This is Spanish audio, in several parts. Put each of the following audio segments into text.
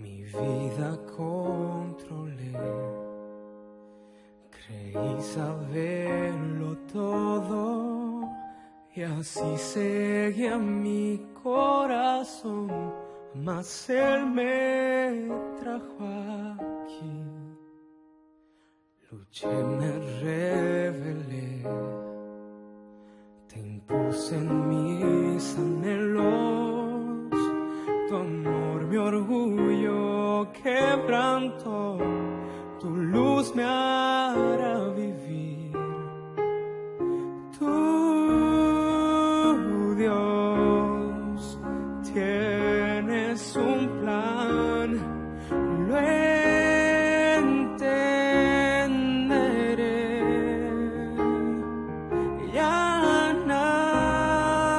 Mi vida controlé, creí saberlo todo y así seguía mi corazón, mas él me trajo aquí. Luché, me rebelé, te impuse en mis anhelos, tu amor mi orgullo quebrantó, tu luz me hará vivir. Tú, Dios, tienes un plan, lo entenderé. Ya nada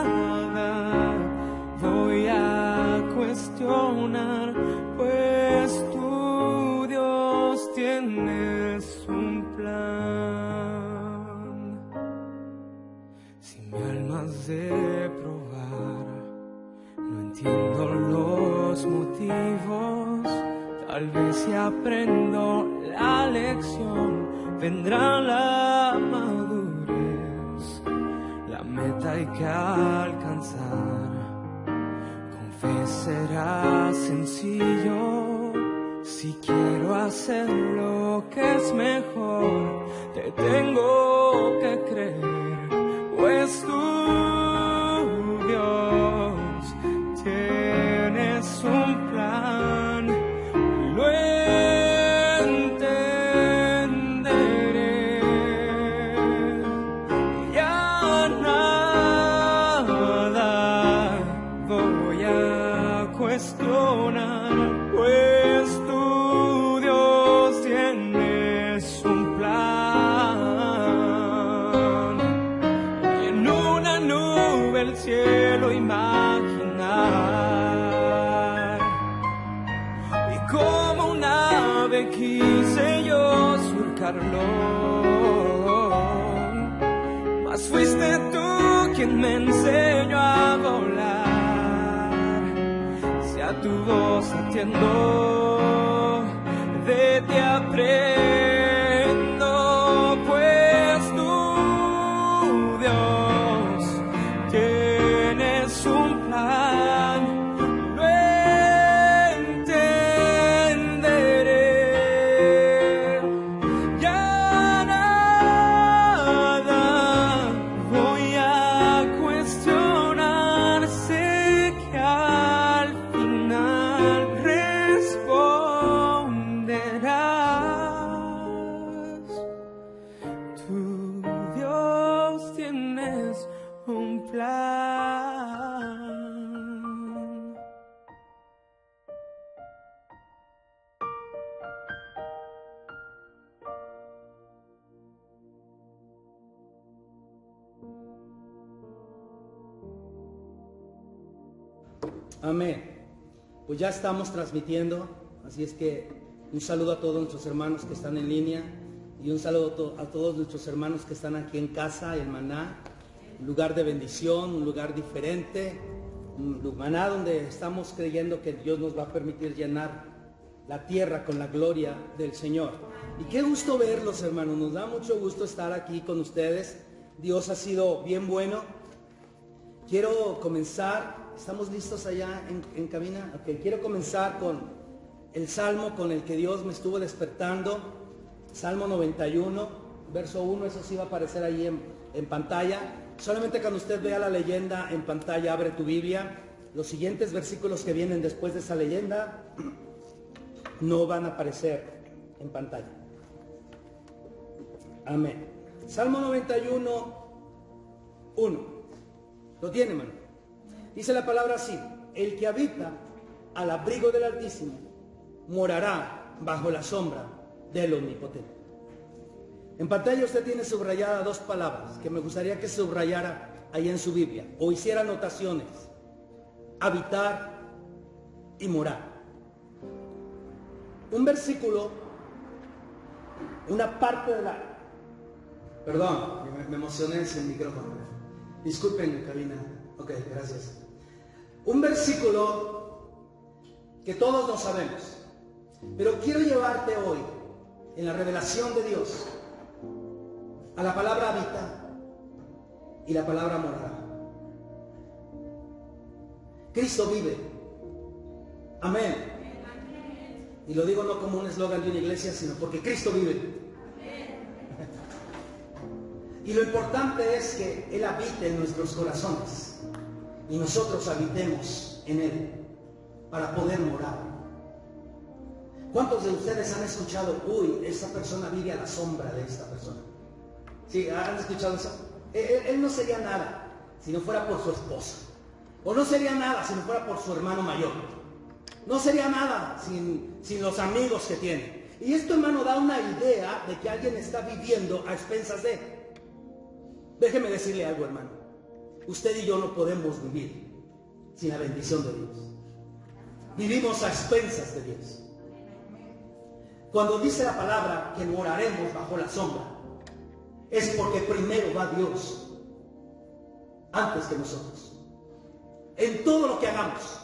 voy a cuestionar, pues tú, Dios, tienes un plan. Si mi alma has de probar, no entiendo los motivos, tal vez si aprendo la lección, vendrá la madurez, la meta hay que alcanzar. Con fe será sencillo, si quiero hacer lo que es mejor, te tengo que creer, pues tú, Dios, tienes un plan, lo entenderé. Ya nada voy a cuestionar, pues tú, Dios, tienes un plan. Y en una nube el cielo imaginar, y como un ave quise yo surcarlo, mas fuiste tú quien me enseñó a volar. Si a tu voz atiendo, de ti aprendo, pues tú, Dios, tienes un plan, lo entenderé. Ya nada voy a cuestionar, sé que al final responderás. Tú, Dios, tienes un plan. Amén. Pues ya estamos transmitiendo, así es que un saludo a todos nuestros hermanos que están en línea y un saludo a todos nuestros hermanos que están aquí en casa, en Maná, un lugar de bendición, un lugar diferente, un Maná donde estamos creyendo que Dios nos va a permitir llenar la tierra con la gloria del Señor. Y qué gusto verlos, hermanos, nos da mucho gusto estar aquí con ustedes. Dios ha sido bien bueno. Quiero comenzar. ¿Estamos listos allá en cabina? Ok, quiero comenzar con el salmo con el que Dios me estuvo despertando. Salmo 91, verso 1, eso sí va a aparecer ahí en pantalla. Solamente cuando usted vea la leyenda en pantalla, abre tu Biblia. Los siguientes versículos que vienen después de esa leyenda no van a aparecer en pantalla. Amén. Salmo 91, 1. ¿Lo tiene, hermano? Dice la palabra así: el que habita al abrigo del Altísimo morará bajo la sombra del Omnipotente. En pantalla usted tiene subrayada dos palabras que me gustaría que subrayara ahí en su Biblia o hiciera anotaciones: habitar y morar. Un versículo, una parte de la... Perdón, me emocioné en el micrófono. Disculpen, cabina. Ok, gracias. Un versículo que todos no sabemos. Pero quiero llevarte hoy, en la revelación de Dios, a la palabra habita y la palabra morará. Cristo vive. Amén. Y lo digo no como un eslogan de una iglesia, sino porque Cristo vive. Y lo importante es que Él habite en nuestros corazones y nosotros habitemos en Él para poder morar. ¿Cuántos de ustedes han escuchado, uy, esta persona vive a la sombra de esta persona? ¿Sí? ¿Han escuchado eso? Él no sería nada si no fuera por su esposa. O no sería nada si no fuera por su hermano mayor. No sería nada sin los amigos que tiene. Y esto, hermano, da una idea de que alguien está viviendo a expensas de él. Déjeme decirle algo, hermano. Usted y yo no podemos vivir sin la bendición de Dios. Vivimos a expensas de Dios. Cuando dice la palabra que moraremos bajo la sombra, es porque primero va Dios antes que nosotros. En todo lo que hagamos.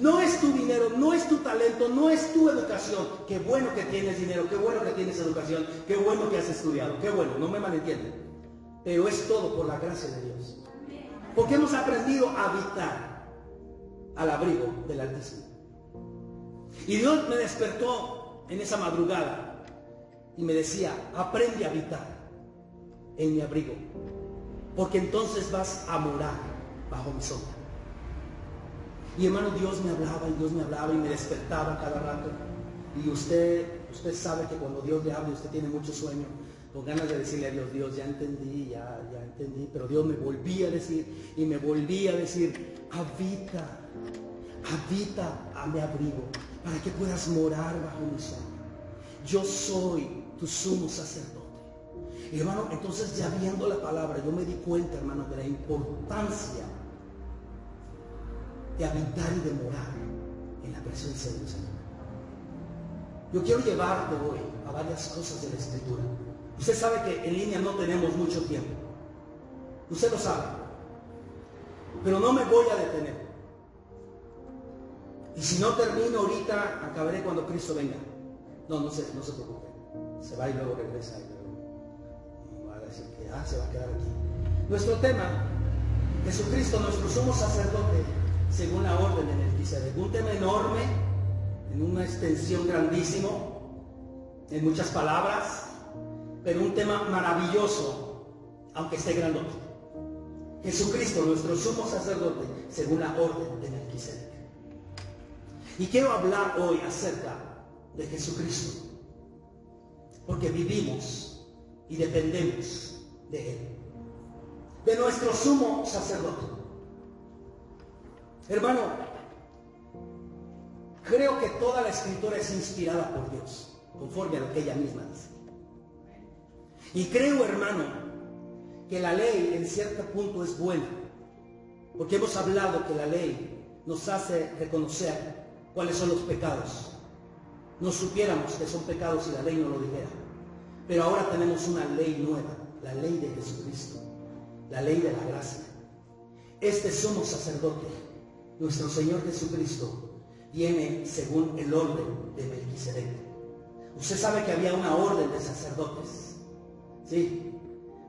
No es tu dinero, no es tu talento, no es tu educación. Qué bueno que tienes dinero, qué bueno que tienes educación, qué bueno que has estudiado, qué bueno, no me malentienden. Pero es todo por la gracia de Dios. Porque hemos aprendido a habitar al abrigo del Altísimo. Y Dios me despertó en esa madrugada y me decía, aprende a habitar en mi abrigo, porque entonces vas a morar bajo mi sombra. Y hermano, Dios me hablaba y me despertaba cada rato. Y usted sabe que cuando Dios le habla, usted tiene mucho sueño, con ganas de decirle a Dios, Dios, ya entendí, ya entendí. Pero Dios me volvía a decir, y me volvía a decir, habita a mi abrigo, para que puedas morar bajo mi sombra. Yo soy tu sumo sacerdote. Y hermano, entonces ya viendo la palabra, yo me di cuenta, hermano, de la importancia de habitar y de morar en la presencia del Señor. Yo quiero llevarte hoy a varias cosas de la Escritura. Usted sabe que en línea no tenemos mucho tiempo. Usted lo sabe. Pero no me voy a detener. Y si no termino ahorita, acabaré cuando Cristo venga. No se preocupe. Se va y luego regresa. Y luego va a decir que se va a quedar aquí. Nuestro tema, Jesucristo, nuestro sumo sacerdote, según la orden de Melquisedec. Un tema enorme, en una extensión grandísimo, en muchas palabras, pero un tema maravilloso, aunque esté grandote. Jesucristo, nuestro sumo sacerdote, según la orden de Melquisedec. Y quiero hablar hoy acerca de Jesucristo, porque vivimos y dependemos de Él, de nuestro sumo sacerdote. Hermano, creo que toda la Escritura es inspirada por Dios, conforme a lo que ella misma dice. Y creo, hermano, que la ley en cierto punto es buena, porque hemos hablado que la ley nos hace reconocer cuáles son los pecados. No supiéramos que son pecados si la ley no lo dijera. Pero ahora tenemos una ley nueva, la ley de Jesucristo, la ley de la gracia. Este sumo sacerdote, nuestro Señor Jesucristo, viene según el orden de Melquisedec. Usted sabe que había una orden de sacerdotes. ¿Sí?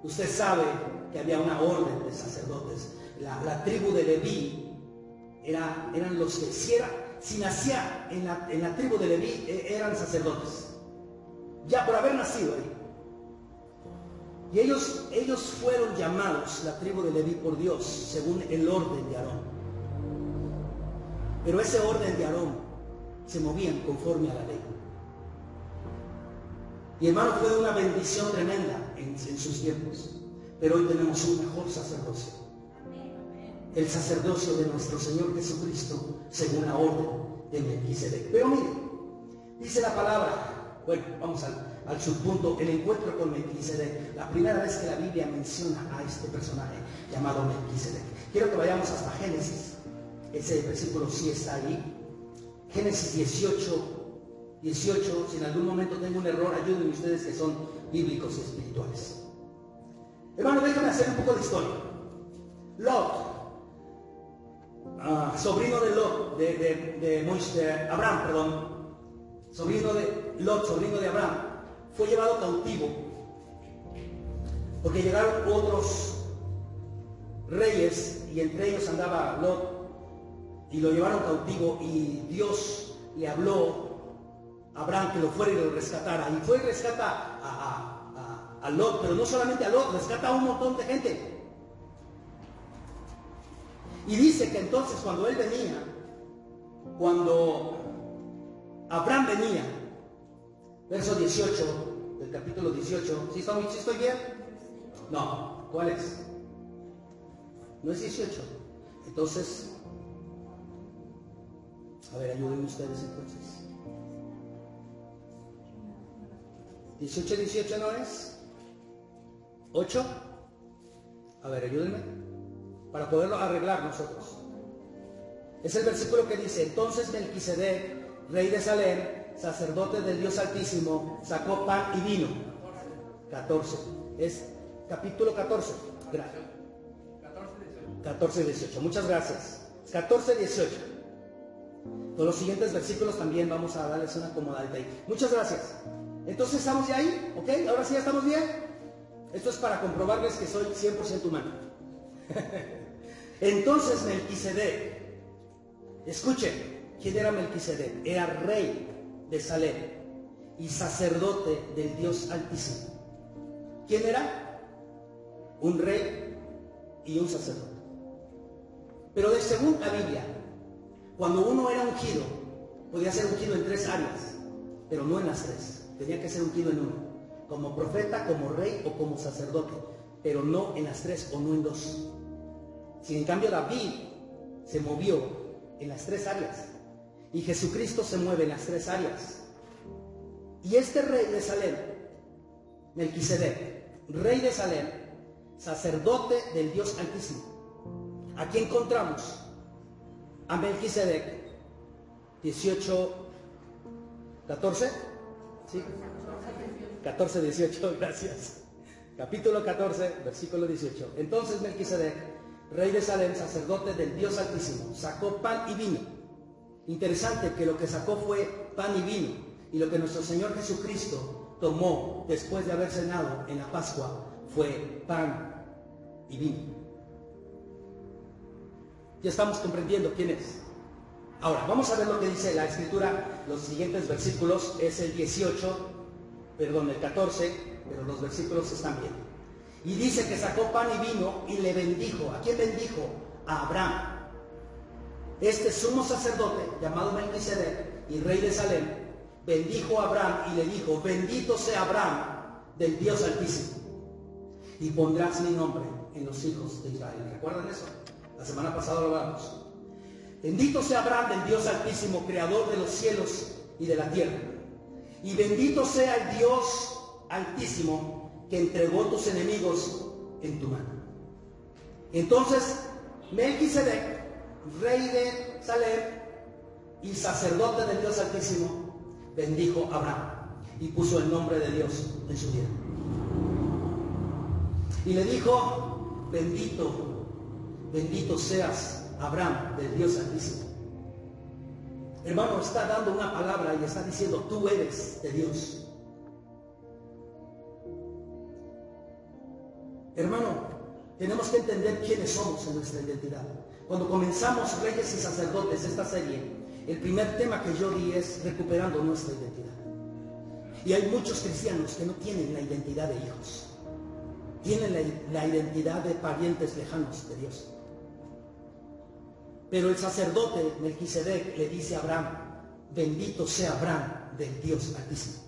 Usted sabe que había una orden de sacerdotes. La tribu de Leví eran los que, si nacía en la tribu de Leví, eran sacerdotes. Ya por haber nacido ahí. Y ellos fueron llamados, la tribu de Leví, por Dios, según el orden de Aarón. Pero ese orden de Aarón se movían conforme a la ley. Y hermano, fue de una bendición tremenda en sus tiempos. Pero hoy tenemos un mejor sacerdocio. El sacerdocio de nuestro Señor Jesucristo, según la orden de Melquisedec. Pero mire, dice la palabra, bueno, vamos al subpunto, el encuentro con Melquisedec. La primera vez que la Biblia menciona a este personaje llamado Melquisedec. Quiero que vayamos hasta Génesis. Ese versículo sí está ahí. Génesis 18, si en algún momento tengo un error, ayúdenme ustedes que son bíblicos y espirituales. Hermano, déjame hacer un poco de historia. Lot sobrino de Lot, de Abraham, perdón, sobrino de Lot, sobrino de Abraham, fue llevado cautivo porque llegaron otros reyes y entre ellos andaba Lot y lo llevaron cautivo y Dios le habló a Abraham que lo fuera y lo rescatara, y fue y rescata a Lot, pero no solamente a Lot, rescata a un montón de gente. Y dice que entonces cuando él venía, cuando Abraham venía, verso 18 del capítulo 18, ¿sí estoy bien? No, ¿cuál es? No es 18. Entonces, a ver, ayúdenme ustedes entonces. 18 no es. 8. A ver, ayúdenme para poderlo arreglar nosotros. Es el versículo que dice: entonces Melquisedec, rey de Salem, sacerdote del Dios Altísimo, sacó pan y vino. 14. Es capítulo 14. Gracias. 14-18. Muchas gracias. 14-18. Con los siguientes versículos también vamos a darles una acomodadita ahí. Muchas gracias. Entonces, ¿estamos ya ahí? ¿Ok? ¿Ahora sí ya estamos bien? Esto es para comprobarles que soy 100% humano. Entonces Melquisedec, escuchen, ¿quién era Melquisedec? Era rey de Salem y sacerdote del Dios Altísimo. ¿Quién era? Un rey y un sacerdote. Pero según la Biblia, cuando uno era ungido, podía ser ungido en 3 áreas, pero no en las 3. Tenía que ser ungido en uno, como profeta, como rey o como sacerdote, pero no en las 3 o no en 2. Si en cambio David se movió en las 3 áreas y Jesucristo se mueve en las 3 áreas. Y este rey de Salem, Melquisedec, rey de Salem, sacerdote del Dios Altísimo. Aquí encontramos a Melquisedec, 18, 14, ¿sí? 14, 18, gracias. Capítulo 14, versículo 18. Entonces Melquisedec, rey de Salem, sacerdote del Dios Altísimo, sacó pan y vino. Interesante que lo que sacó fue pan y vino, y lo que nuestro Señor Jesucristo tomó después de haber cenado en la Pascua fue pan y vino. Ya estamos comprendiendo quién es. Ahora, vamos a ver lo que dice la Escritura. Los siguientes versículos es el 14, pero los versículos están bien. Y dice que sacó pan y vino y le bendijo. ¿A quién bendijo? A Abraham. Este sumo sacerdote, llamado Melquisedec y rey de Salem, bendijo a Abraham y le dijo: bendito sea Abraham del Dios Altísimo, y pondrás mi nombre en los hijos de Israel. ¿Recuerdan eso? La semana pasada lo hablamos. Bendito sea Abraham del Dios Altísimo, creador de los cielos y de la tierra. Y bendito sea el Dios Altísimo que entregó tus enemigos en tu mano. Entonces Melquisedec, rey de Salem y sacerdote del Dios Altísimo, bendijo a Abraham y puso el nombre de Dios en su vida. Y le dijo: bendito seas Abraham del Dios Altísimo. Hermano, está dando una palabra y está diciendo: tú eres de Dios. Hermano, tenemos que entender quiénes somos en nuestra identidad. Cuando comenzamos Reyes y Sacerdotes, esta serie, el primer tema que yo di es recuperando nuestra identidad. Y hay muchos cristianos que no tienen la identidad de hijos, tienen la identidad de parientes lejanos de Dios. Pero el sacerdote Melquisedec le dice a Abraham: bendito sea Abraham del Dios Altísimo.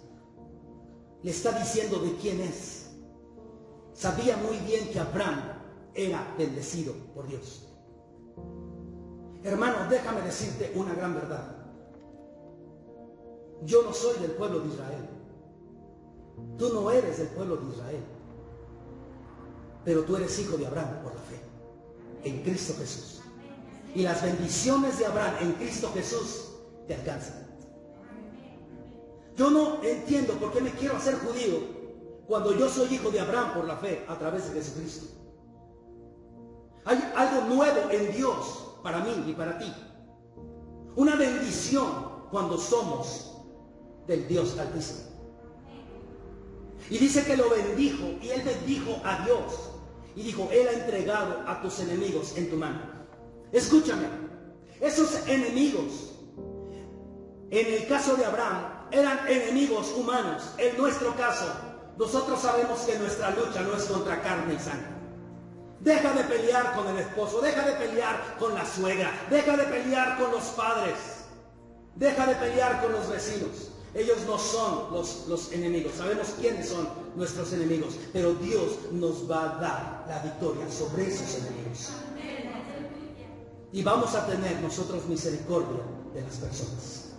Le está diciendo de quién es. Sabía muy bien que Abraham era bendecido por Dios. Hermano, déjame decirte una gran verdad. Yo no soy del pueblo de Israel. Tú no eres del pueblo de Israel. Pero tú eres hijo de Abraham por la fe en Cristo Jesús. Y las bendiciones de Abraham en Cristo Jesús te alcanzan. Yo no entiendo por qué me quiero hacer judío cuando yo soy hijo de Abraham por la fe a través de Jesucristo. Hay algo nuevo en Dios para mí y para ti. Una bendición cuando somos del Dios Altísimo. Y dice que lo bendijo, y él bendijo a Dios. Y dijo, él ha entregado a tus enemigos en tu mano. Escúchame, esos enemigos, en el caso de Abraham, eran enemigos humanos. En nuestro caso, nosotros sabemos que nuestra lucha no es contra carne y sangre. Deja de pelear con el esposo, deja de pelear con la suegra, deja de pelear con los padres, deja de pelear con los vecinos. Ellos no son los enemigos. Sabemos quiénes son nuestros enemigos, pero Dios nos va a dar la victoria sobre esos enemigos. Y vamos a tener nosotros misericordia de las personas.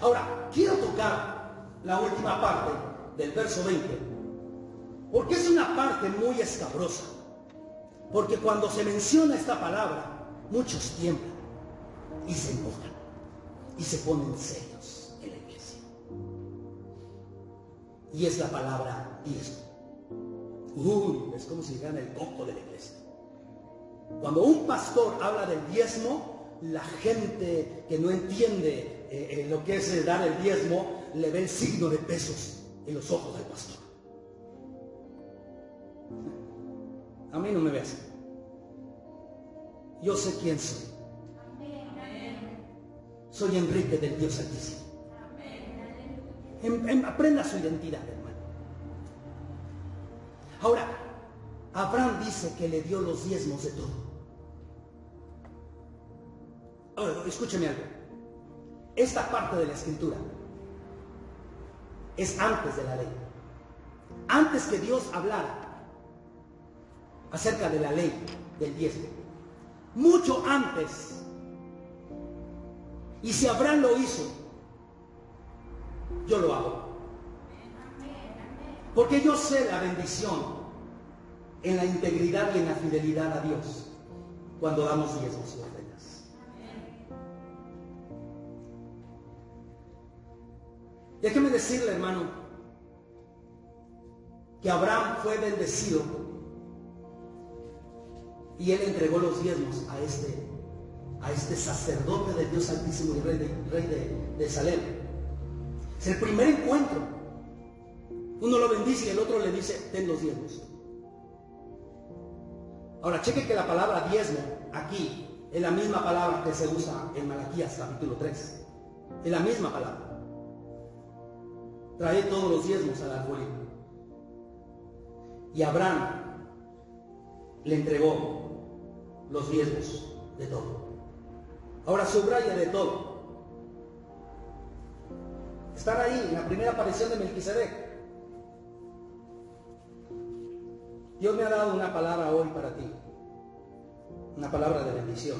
Ahora, quiero tocar la última parte del verso 20, porque es una parte muy escabrosa. Porque cuando se menciona esta palabra, muchos tiemblan y se enojan y se ponen serios en la iglesia. Y es la palabra diezmo. Es como si dijeran el coco de la iglesia. Cuando un pastor habla del diezmo, la gente que no entiende lo que es dar el diezmo, le ve el signo de pesos en los ojos del pastor. A mí no me veas. Yo sé quién soy. Soy Enrique del Dios Altísimo. Aprenda su identidad, hermano. Ahora, Abraham dice que le dio los diezmos de todo. Ahora, escúcheme algo. Esta parte de la escritura es antes de la ley. Antes que Dios hablara acerca de la ley del diezmo, mucho antes. Y si Abraham lo hizo, yo lo hago, porque yo sé la bendición en la integridad y en la fidelidad a Dios cuando damos diezmos y ofrendas. Déjeme decirle, hermano, que Abraham fue bendecido y él entregó los diezmos a este sacerdote del Dios Altísimo y rey de Salem. Es el primer encuentro. Uno lo bendice y el otro le dice, ten los diezmos. Ahora, cheque que la palabra diezmo aquí es la misma palabra que se usa en Malaquías capítulo 3. Es la misma palabra. Trae todos los diezmos al arbolito. Y Abraham le entregó los diezmos de todo. Ahora subraya de todo. Están ahí en la primera aparición de Melquisedec. Dios me ha dado una palabra hoy para ti, una palabra de bendición.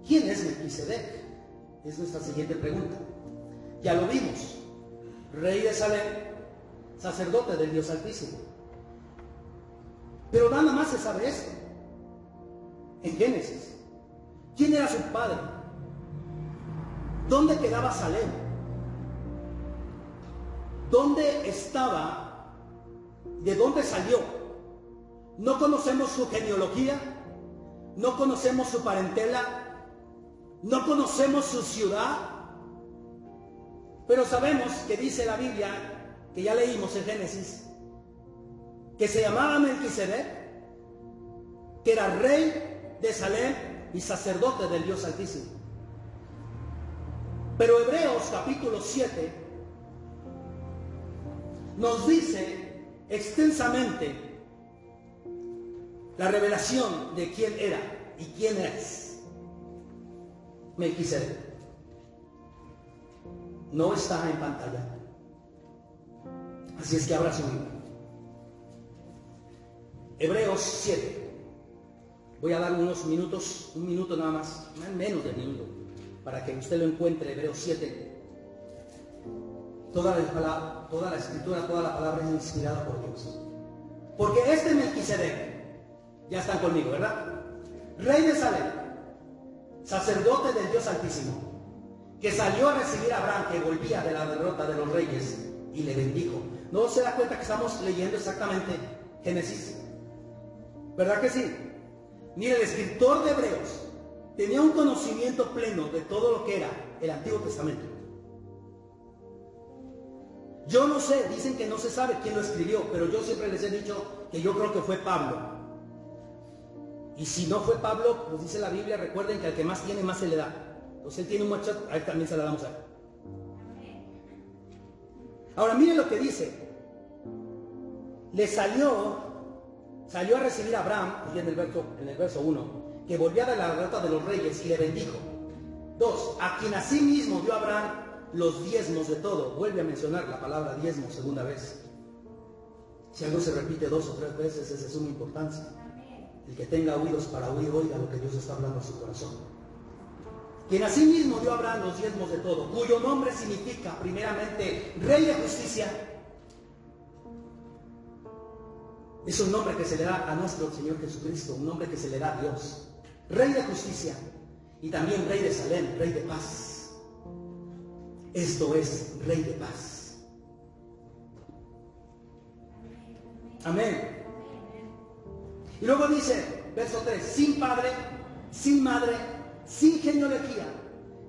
¿Quién es Melquisedec? Es nuestra siguiente pregunta. Ya lo vimos, rey de Salem, sacerdote del Dios Altísimo. Pero nada más se sabe esto en Génesis. ¿Quién era su padre? ¿Dónde quedaba Salem? ¿Dónde estaba? ¿De dónde salió? No conocemos su genealogía, no conocemos su parentela, no conocemos su ciudad, pero sabemos que dice la Biblia, que ya leímos en Génesis, que se llamaba Melquisedec, que era rey de Salem y sacerdote del Dios Altísimo. Pero Hebreos capítulo 7 nos dice extensamente la revelación de quién era y quién es Melquisedec. No está en pantalla, así es que abra su Biblia. Hebreos 7. Voy a dar unos minutos, un minuto nada más, menos de un minuto, para que usted lo encuentre. Hebreos 7. Toda la escritura, toda la palabra es inspirada por Dios. Porque este Melquisedec, ya están conmigo, ¿verdad? Rey de Salem, sacerdote del Dios Altísimo, que salió a recibir a Abraham, que volvía de la derrota de los reyes, y le bendijo. ¿No se da cuenta que estamos leyendo exactamente Génesis? ¿Verdad que sí? Mire, el escritor de Hebreos tenía un conocimiento pleno de todo lo que era el Antiguo Testamento. Yo no sé, dicen que no se sabe quién lo escribió, pero yo siempre les he dicho que yo creo que fue Pablo. Y si no fue Pablo, pues dice la Biblia, recuerden que al que más tiene, más se le da. Entonces él tiene un muchacho, a él también se la damos a él. Ahora miren lo que dice. Le salió a recibir a Abraham, y en el verso 1, que volvía de la derrota de los reyes y le bendijo. 2, a quien asimismo dio a Abraham los diezmos de todo. Vuelve a mencionar la palabra diezmo segunda vez. Si algo se repite 2 o 3 veces, es de suma importancia. El que tenga oídos para oír, oiga lo que Dios está hablando a su corazón. Quien asimismo dio a Abraham los diezmos de todo, cuyo nombre significa primeramente Rey de Justicia. Es un nombre que se le da a nuestro Señor Jesucristo, un nombre que se le da a Dios. Rey de Justicia y también Rey de Salem, Rey de Paz. Esto es Rey de Paz. Amén. Y luego dice, verso 3, sin padre, sin madre, sin genealogía,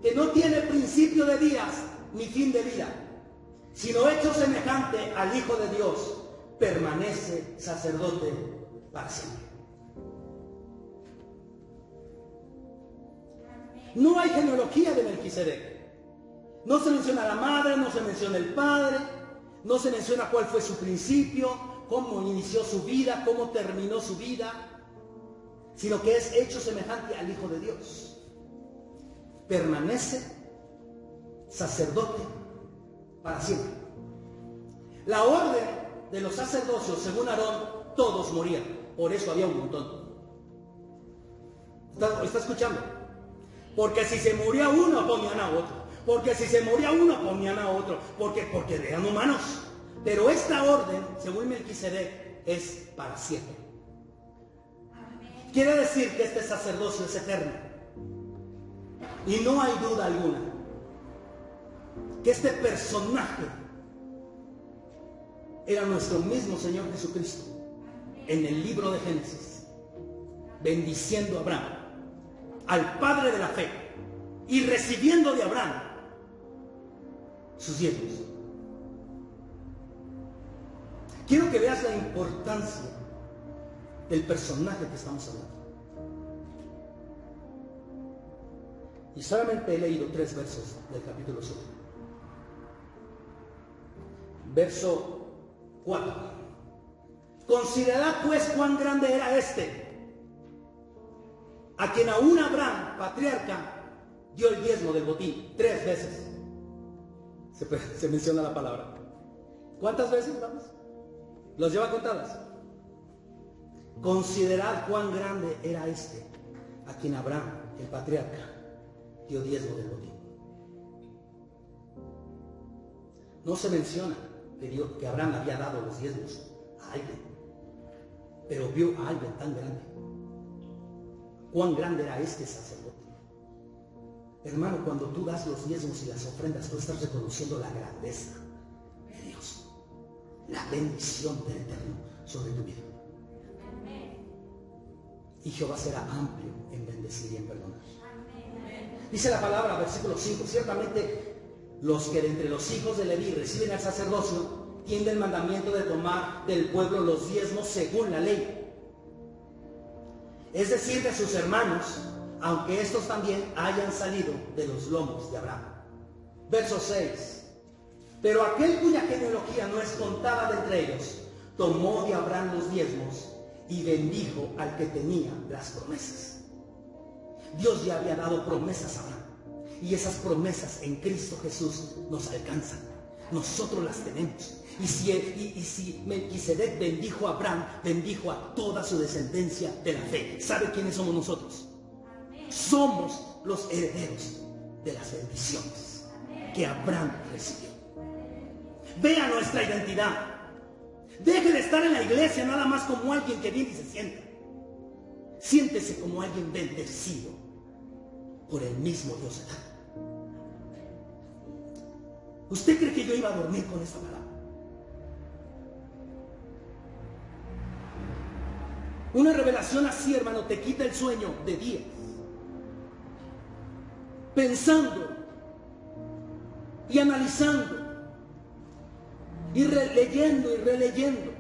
que no tiene principio de días ni fin de vida, sino hecho semejante al Hijo de Dios, permanece sacerdote para siempre. No hay genealogía de Melquisedec. No se menciona la madre, no se menciona el padre, no se menciona cuál fue su principio, cómo inició su vida, cómo terminó su vida, sino que es hecho semejante al Hijo de Dios. Permanece sacerdote para siempre. La orden de los sacerdocios, según Aarón, todos morían. Por eso había un montón. ¿Está escuchando? Porque si se moría uno, ponían a otro. Porque si se moría uno, ponían a otro. Porque eran humanos. Pero esta orden, según Melquisedec, es para siempre. Quiere decir que este sacerdocio es eterno. Y no hay duda alguna que este personaje era nuestro mismo Señor Jesucristo en el libro de Génesis, bendiciendo a Abraham, al padre de la fe, y recibiendo de Abraham sus diezmos. Quiero que veas la importancia del personaje que estamos hablando. Y solamente he leído 3 versos del capítulo 7. Verso 4. Considerad pues cuán grande era este, a quien aún Abraham, patriarca, dio el diezmo del botín. 3 veces se menciona la palabra. ¿Cuántas veces, vamos? ¿Los lleva contadas? Considerad cuán grande era este, a quien Abraham, el patriarca, dio diezmo del botín. No se menciona que Abraham había dado los diezmos a alguien, pero vio a alguien tan grande. Cuán grande era este sacerdote. Hermano, cuando tú das los diezmos y las ofrendas, tú estás reconociendo la grandeza de Dios, la bendición del Eterno sobre tu vida. Y Jehová será amplio en bendecir y en perdonar. Dice la palabra, versículo 5, ciertamente los que de entre los hijos de Leví reciben el sacerdocio tienen el mandamiento de tomar del pueblo los diezmos según la ley, es decir, de sus hermanos, aunque estos también hayan salido de los lomos de Abraham. Verso 6. Pero aquel cuya genealogía no es contada de entre ellos, tomó de Abraham los diezmos y bendijo al que tenía las promesas. Dios ya había dado promesas a Abraham, y esas promesas en Cristo Jesús nos alcanzan. Nosotros las tenemos. Y si Melquisedec bendijo a Abraham, bendijo a toda su descendencia de la fe. ¿Sabe quiénes somos nosotros? Somos los herederos de las bendiciones que Abraham recibió. Vea nuestra identidad. Deje de estar en la iglesia nada más como alguien que viene y se sienta. Siéntese como alguien bendecido por el mismo Dios eterno. ¿Usted cree que yo iba a dormir con esta palabra? Una revelación así, hermano, te quita el sueño de días. Pensando y analizando y releyendo y releyendo.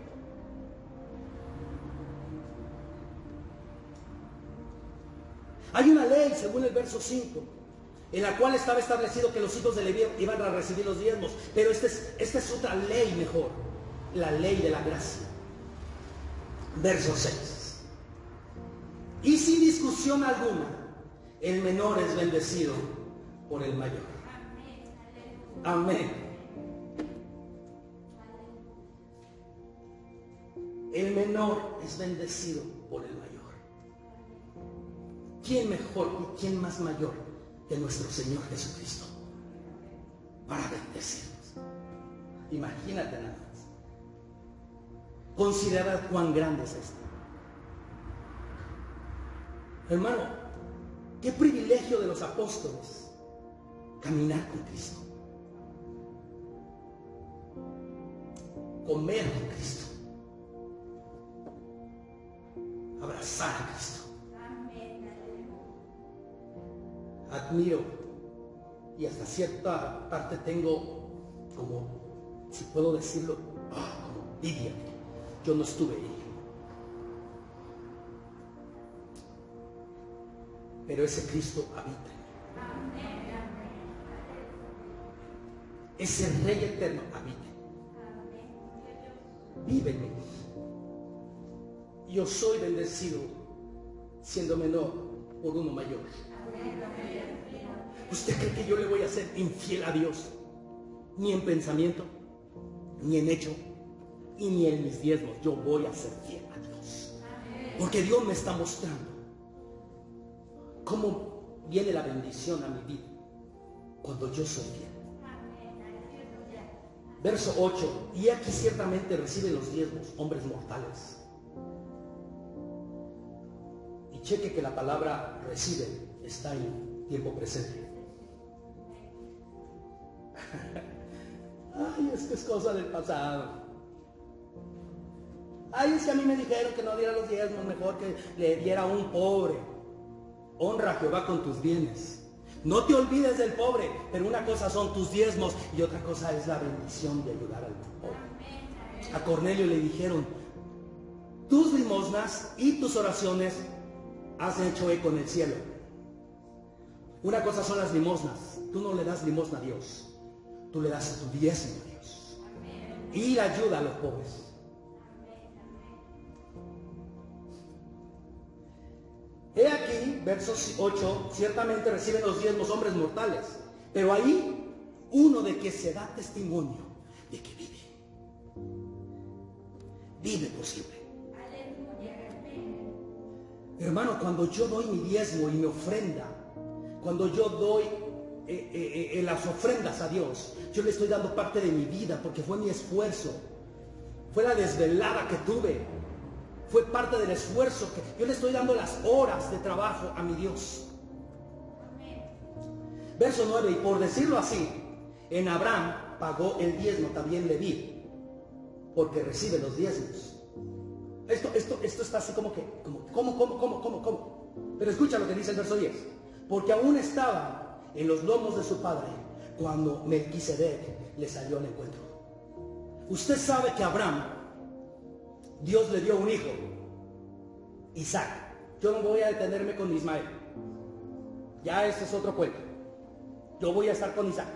Hay una ley, según el verso 5, en la cual estaba establecido que los hijos de Leví iban a recibir los diezmos, pero esta es otra ley mejor, la ley de la gracia. Verso 6. Y sin discusión alguna, el menor es bendecido por el mayor. Amén. El menor es bendecido por el mayor. ¿Quién mejor y quién más mayor que nuestro Señor Jesucristo para bendecirnos? Imagínate nada más. Considera cuán grande es esto. Hermano, qué privilegio de los apóstoles caminar con Cristo, comer con Cristo, abrazar a Cristo. Admiro y hasta cierta parte tengo, como, si puedo decirlo, como envidia. Yo no estuve ahí. Pero ese Cristo habita en mí. Ese Rey eterno habita. Vive en mí. Yo soy bendecido siendo menor por uno mayor. ¿Usted cree que yo le voy a ser infiel a Dios? Ni en pensamiento, ni en hecho, y ni en mis diezmos. Yo voy a ser fiel a Dios. Porque Dios me está mostrando cómo viene la bendición a mi vida cuando yo soy fiel. Verso 8. Y aquí ciertamente reciben los diezmos hombres mortales. Y cheque que la palabra recibe está en tiempo presente. Ay, es que es cosa del pasado. Ay, es que a mí me dijeron que no diera los diezmos, mejor que le diera a un pobre. Honra a Jehová con tus bienes. No te olvides del pobre, pero una cosa son tus diezmos y otra cosa es la bendición de ayudar al pobre. A Cornelio le dijeron: tus limosnas y tus oraciones has hecho eco en el cielo. Una cosa son las limosnas. Tú no le das limosna a Dios, tú le das tu diezmo a Dios y la ayuda a los pobres. He aquí, versos 8, ciertamente reciben los diezmos hombres mortales, pero ahí uno de que se da testimonio de que vive. Vive por siempre. Hermano, cuando yo doy mi diezmo y mi ofrenda, cuando yo doy las ofrendas a Dios, yo le estoy dando parte de mi vida, porque fue mi esfuerzo, fue la desvelada que tuve. Fue parte del esfuerzo que yo le estoy dando, las horas de trabajo a mi Dios. Verso 9, y por decirlo así, en Abraham pagó el diezmo también Leví, porque recibe los diezmos. Esto está así como que, ¿cómo? Pero escucha lo que dice el verso 10. Porque aún estaba en los lomos de su padre cuando Melquisedec le salió al encuentro. Usted sabe que Abraham, Dios le dio un hijo, Isaac. Yo no voy a detenerme con Ismael. Ya este es otro cuento. Yo voy a estar con Isaac.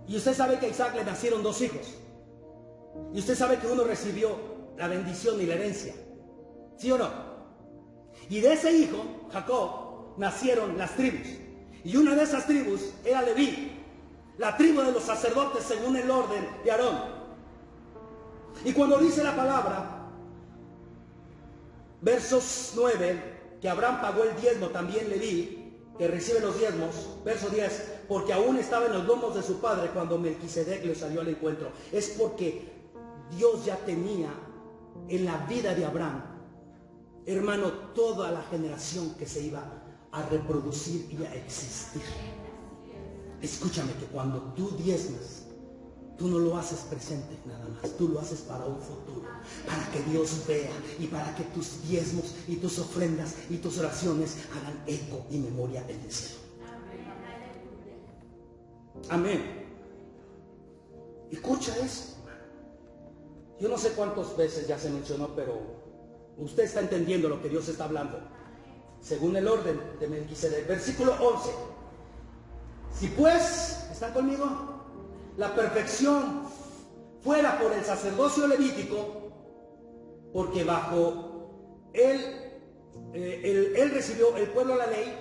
Y usted sabe que a Isaac le nacieron 2 hijos. Y usted sabe que uno recibió la bendición y la herencia. ¿Sí o no? Y de ese hijo, Jacob, nacieron las tribus. Y una de esas tribus era Leví, la tribu de los sacerdotes según el orden de Aarón. Y cuando dice la palabra, versos 9, que Abraham pagó el diezmo, también Leví, que recibe los diezmos, verso 10, porque aún estaba en los lomos de su padre cuando Melquisedec le salió al encuentro. Es porque Dios ya tenía en la vida de Abraham, hermano, toda la generación que se iba a reproducir y a existir. Escúchame, que cuando tú diezmas, tú no lo haces presente nada más, tú lo haces para un futuro, para que Dios vea y para que tus diezmos y tus ofrendas y tus oraciones hagan eco y memoria en el cielo. Amén. Escucha eso. Yo no sé cuántas veces ya se mencionó, pero usted está entendiendo lo que Dios está hablando. Según el orden de Melquisedec, versículo 11. Si pues, ¿están conmigo? La perfección fuera por el sacerdocio levítico, porque bajo él recibió el pueblo la ley,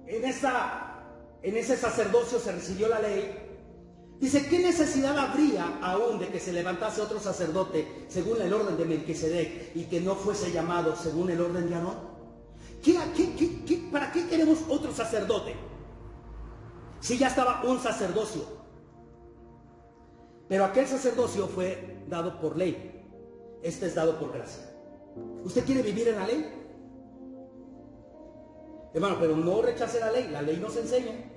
en ese sacerdocio se recibió la ley. Dice, ¿qué necesidad habría aún de que se levantase otro sacerdote según el orden de Melquisedec y que no fuese llamado según el orden de Aarón? ¿Para qué queremos otro sacerdote? Si ya estaba un sacerdocio. Pero aquel sacerdocio fue dado por ley. Este es dado por gracia. ¿Usted quiere vivir en la ley? Hermano, pero no rechace la ley. La ley nos enseña.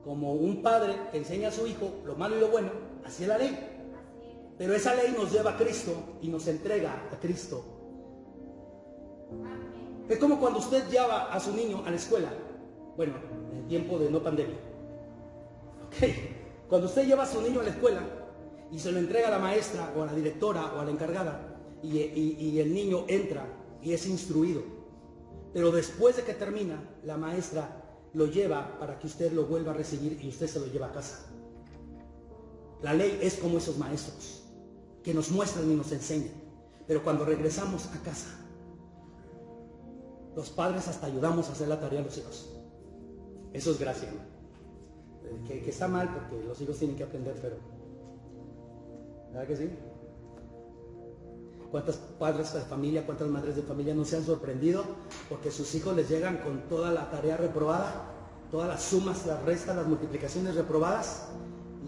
Como un padre que enseña a su hijo lo malo y lo bueno, así es la ley. Pero esa ley nos lleva a Cristo y nos entrega a Cristo. Es como cuando usted lleva a su niño a la escuela. Bueno, en el tiempo de no pandemia. Cuando usted lleva a su niño a la escuela y se lo entrega a la maestra o a la directora o a la encargada y el niño entra y es instruido. Pero después de que termina, la maestra lo lleva para que usted lo vuelva a recibir y usted se lo lleva a casa. La ley es como esos maestros que nos muestran y nos enseñan. Pero cuando regresamos a casa, los padres hasta ayudamos a hacer la tarea a los hijos. Eso es gracia, ¿no? Que está mal porque los hijos tienen que aprender, pero ¿verdad que sí? ¿Cuántos padres de familia, cuántas madres de familia no se han sorprendido porque sus hijos les llegan con toda la tarea reprobada, todas las sumas, las restas, las multiplicaciones reprobadas,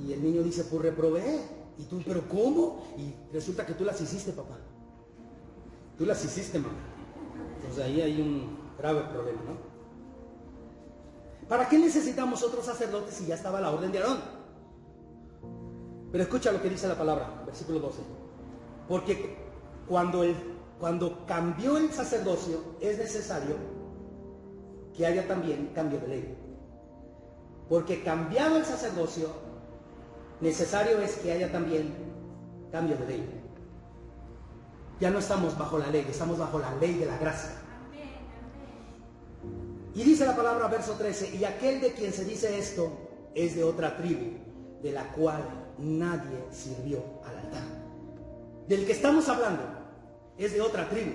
y el niño dice, pues reprobé, y tú, pero ¿cómo? Y resulta que tú las hiciste, papá, tú las hiciste, mamá. Entonces ahí hay un grave problema, ¿no? ¿Para qué necesitamos otros sacerdotes si ya estaba la orden de Aarón? Pero escucha lo que dice la palabra, versículo 12. Porque cuando cambió el sacerdocio, es necesario que haya también cambio de ley. Porque cambiado el sacerdocio, necesario es que haya también cambio de ley. Ya no estamos bajo la ley, estamos bajo la ley de la gracia. Y dice la palabra, verso 13, y aquel de quien se dice esto es de otra tribu, de la cual nadie sirvió al altar. Del que estamos hablando es de otra tribu,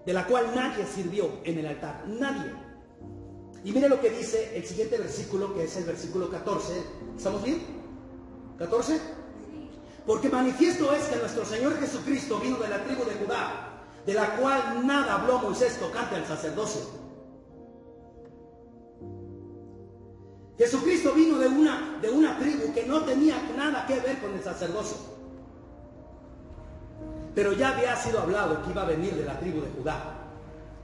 de la cual nadie sirvió en el altar, nadie. Y mire lo que dice el siguiente versículo, que es el versículo 14. ¿Estamos bien? ¿14? Porque manifiesto es que nuestro Señor Jesucristo vino de la tribu de Judá, de la cual nada habló Moisés tocante al sacerdocio. Jesucristo vino de una tribu que no tenía nada que ver con el sacerdocio. Pero ya había sido hablado que iba a venir de la tribu de Judá,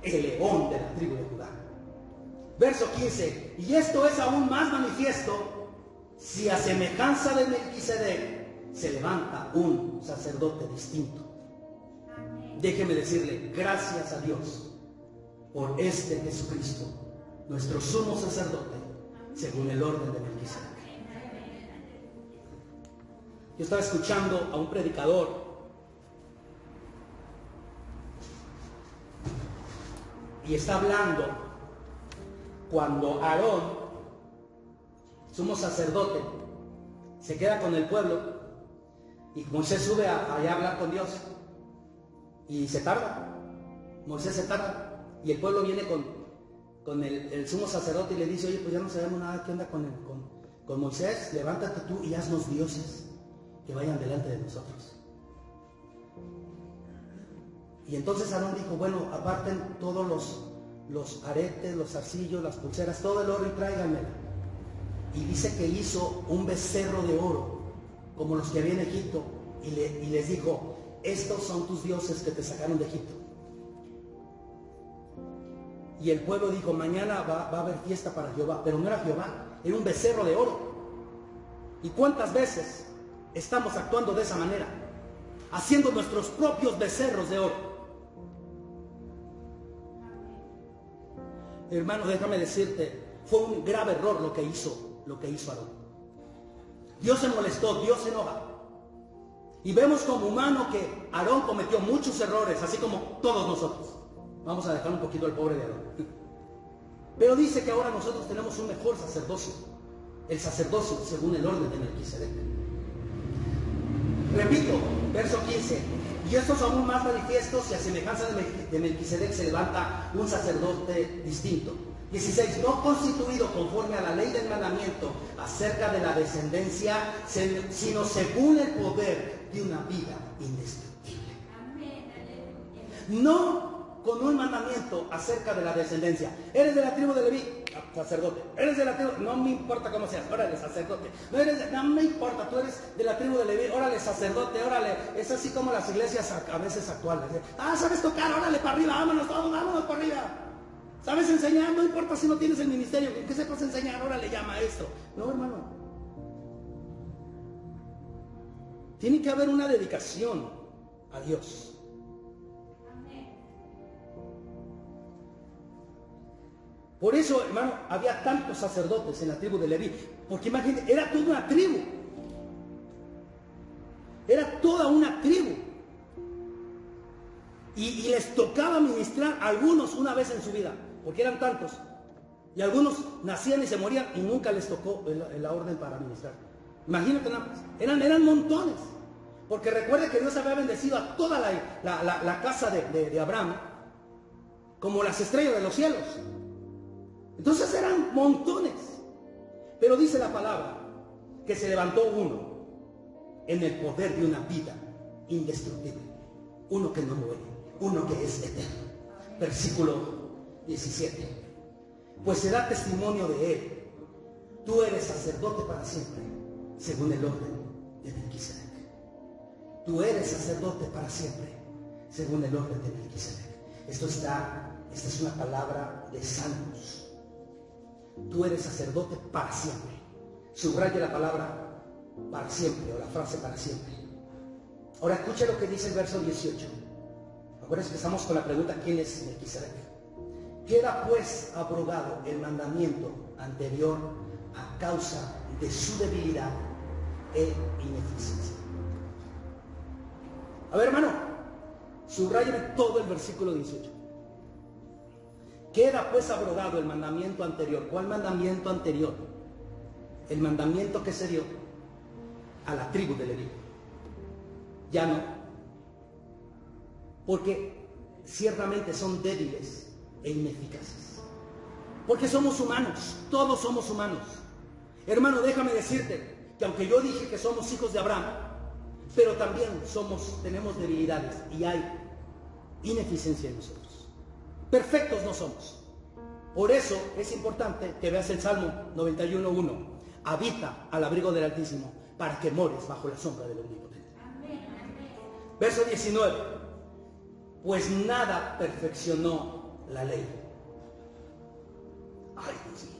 el león de la tribu de Judá. Verso 15, y esto es aún más manifiesto si a semejanza de Melquisedec se levanta un sacerdote distinto. Déjeme decirle, gracias a Dios por este Jesucristo, nuestro sumo sacerdote, según el orden de Melquisedec. Yo estaba escuchando a un predicador y está hablando cuando Aarón, sumo sacerdote, se queda con el pueblo y Moisés sube allá a hablar con Dios y se tarda. Moisés se tarda y el pueblo viene con el sumo sacerdote y le dice, oye, pues ya no sabemos nada, ¿qué onda con Moisés? Levántate tú y haznos dioses que vayan delante de nosotros. Y entonces Aarón dijo, bueno, aparten todos los aretes, los zarcillos, las pulseras, todo el oro y tráiganmela. Y dice que hizo un becerro de oro, como los que había en Egipto, y les dijo, estos son tus dioses que te sacaron de Egipto. Y el pueblo dijo, mañana va a haber fiesta para Jehová, pero no era Jehová, era un becerro de oro. ¿Y cuántas veces estamos actuando de esa manera, haciendo nuestros propios becerros de oro. Hermano, déjame decirte, fue un grave error lo que hizo Aarón. Dios se molestó, Dios se enoja. Y vemos como humano que Aarón cometió muchos errores, así como todos nosotros. Vamos a dejar un poquito al pobre de Aarón. Pero dice que ahora nosotros tenemos un mejor sacerdocio. El sacerdocio según el orden de Melquisedec. Repito, verso 15. Y estos son aún más manifiestos y a semejanza de Melquisedec se levanta un sacerdote distinto. 16. No constituido conforme a la ley del mandamiento acerca de la descendencia, sino según el poder de una vida indestructible. No con un mandamiento acerca de la descendencia. Eres de la tribu de Leví, sacerdote. Eres de la tribu, no me importa cómo seas, órale, sacerdote. No me importa, tú eres de la tribu de Leví, órale, sacerdote, órale. Es así como las iglesias a veces actuales. ¿Sabes tocar? Órale, para arriba, vámonos todos, vámonos para arriba. ¿Sabes enseñar? No importa si no tienes el ministerio, con que sepas enseñar, órale, ya maestro. No, hermano. Tiene que haber una dedicación a Dios. Por eso, hermano, había tantos sacerdotes en la tribu de Leví, porque imagínate, era toda una tribu. Era toda una tribu. Y les tocaba ministrar a algunos una vez en su vida, porque eran tantos. Y algunos nacían y se morían y nunca les tocó la orden para ministrar. Imagínate nada más. Eran montones. Porque recuerde que Dios había bendecido a toda la casa de Abraham como las estrellas de los cielos. Entonces eran montones. Pero dice la palabra que se levantó uno en el poder de una vida indestructible. Uno que no muere, uno que es eterno. Versículo 17. Pues se da testimonio de él. Tú eres sacerdote para siempre, según el orden de Melquisedec. Tú eres sacerdote para siempre, según el orden de Melquisedec. Esta es una palabra de Salmos. Tú eres sacerdote para siempre. Subraya la palabra para siempre, o la frase para siempre. Ahora escucha lo que dice el verso 18. Acuérdense que estamos con la pregunta: ¿quién es Melquisedec? Queda pues abrogado el mandamiento anterior a causa de su debilidad e ineficiencia. A ver, hermano, subraya todo el versículo 18. Queda pues abrogado el mandamiento anterior. ¿Cuál mandamiento anterior? El mandamiento que se dio a la tribu de Leví. Ya no. Porque ciertamente son débiles e ineficaces. Porque somos humanos. Todos somos humanos. Hermano, déjame decirte que aunque yo dije que somos hijos de Abraham, pero también tenemos debilidades y hay ineficiencia en nosotros. Perfectos no somos. Por eso es importante que veas el Salmo 91:1. Habita al abrigo del Altísimo para que mores bajo la sombra del Omnipotente. Verso 19. Pues nada perfeccionó la ley. Ay, Dios mío.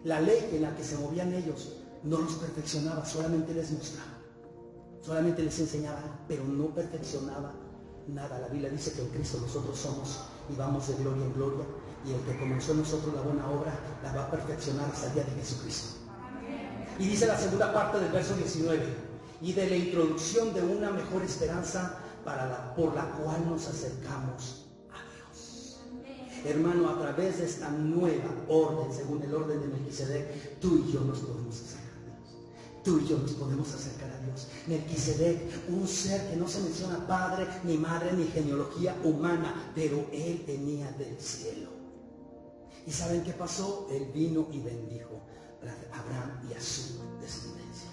La ley en la que se movían ellos no los perfeccionaba, solamente les mostraba, solamente les enseñaba, pero no perfeccionaba nada. La Biblia dice que en Cristo nosotros somos y vamos de gloria en gloria, y el que comenzó en nosotros la buena obra la va a perfeccionar hasta el día de Jesucristo. Y dice la segunda parte del verso 19: y de la introducción de una mejor esperanza por la cual nos acercamos a Dios. Hermano, a través de esta nueva orden, según el orden de Melquisedec, tú y yo nos podemos acercar a Dios. Tú y yo nos podemos acercar a Dios. Melquisedec, un ser que no se menciona padre, ni madre, ni genealogía humana, pero él venía del cielo. ¿Y saben qué pasó? Él vino y bendijo a Abraham y a su descendencia.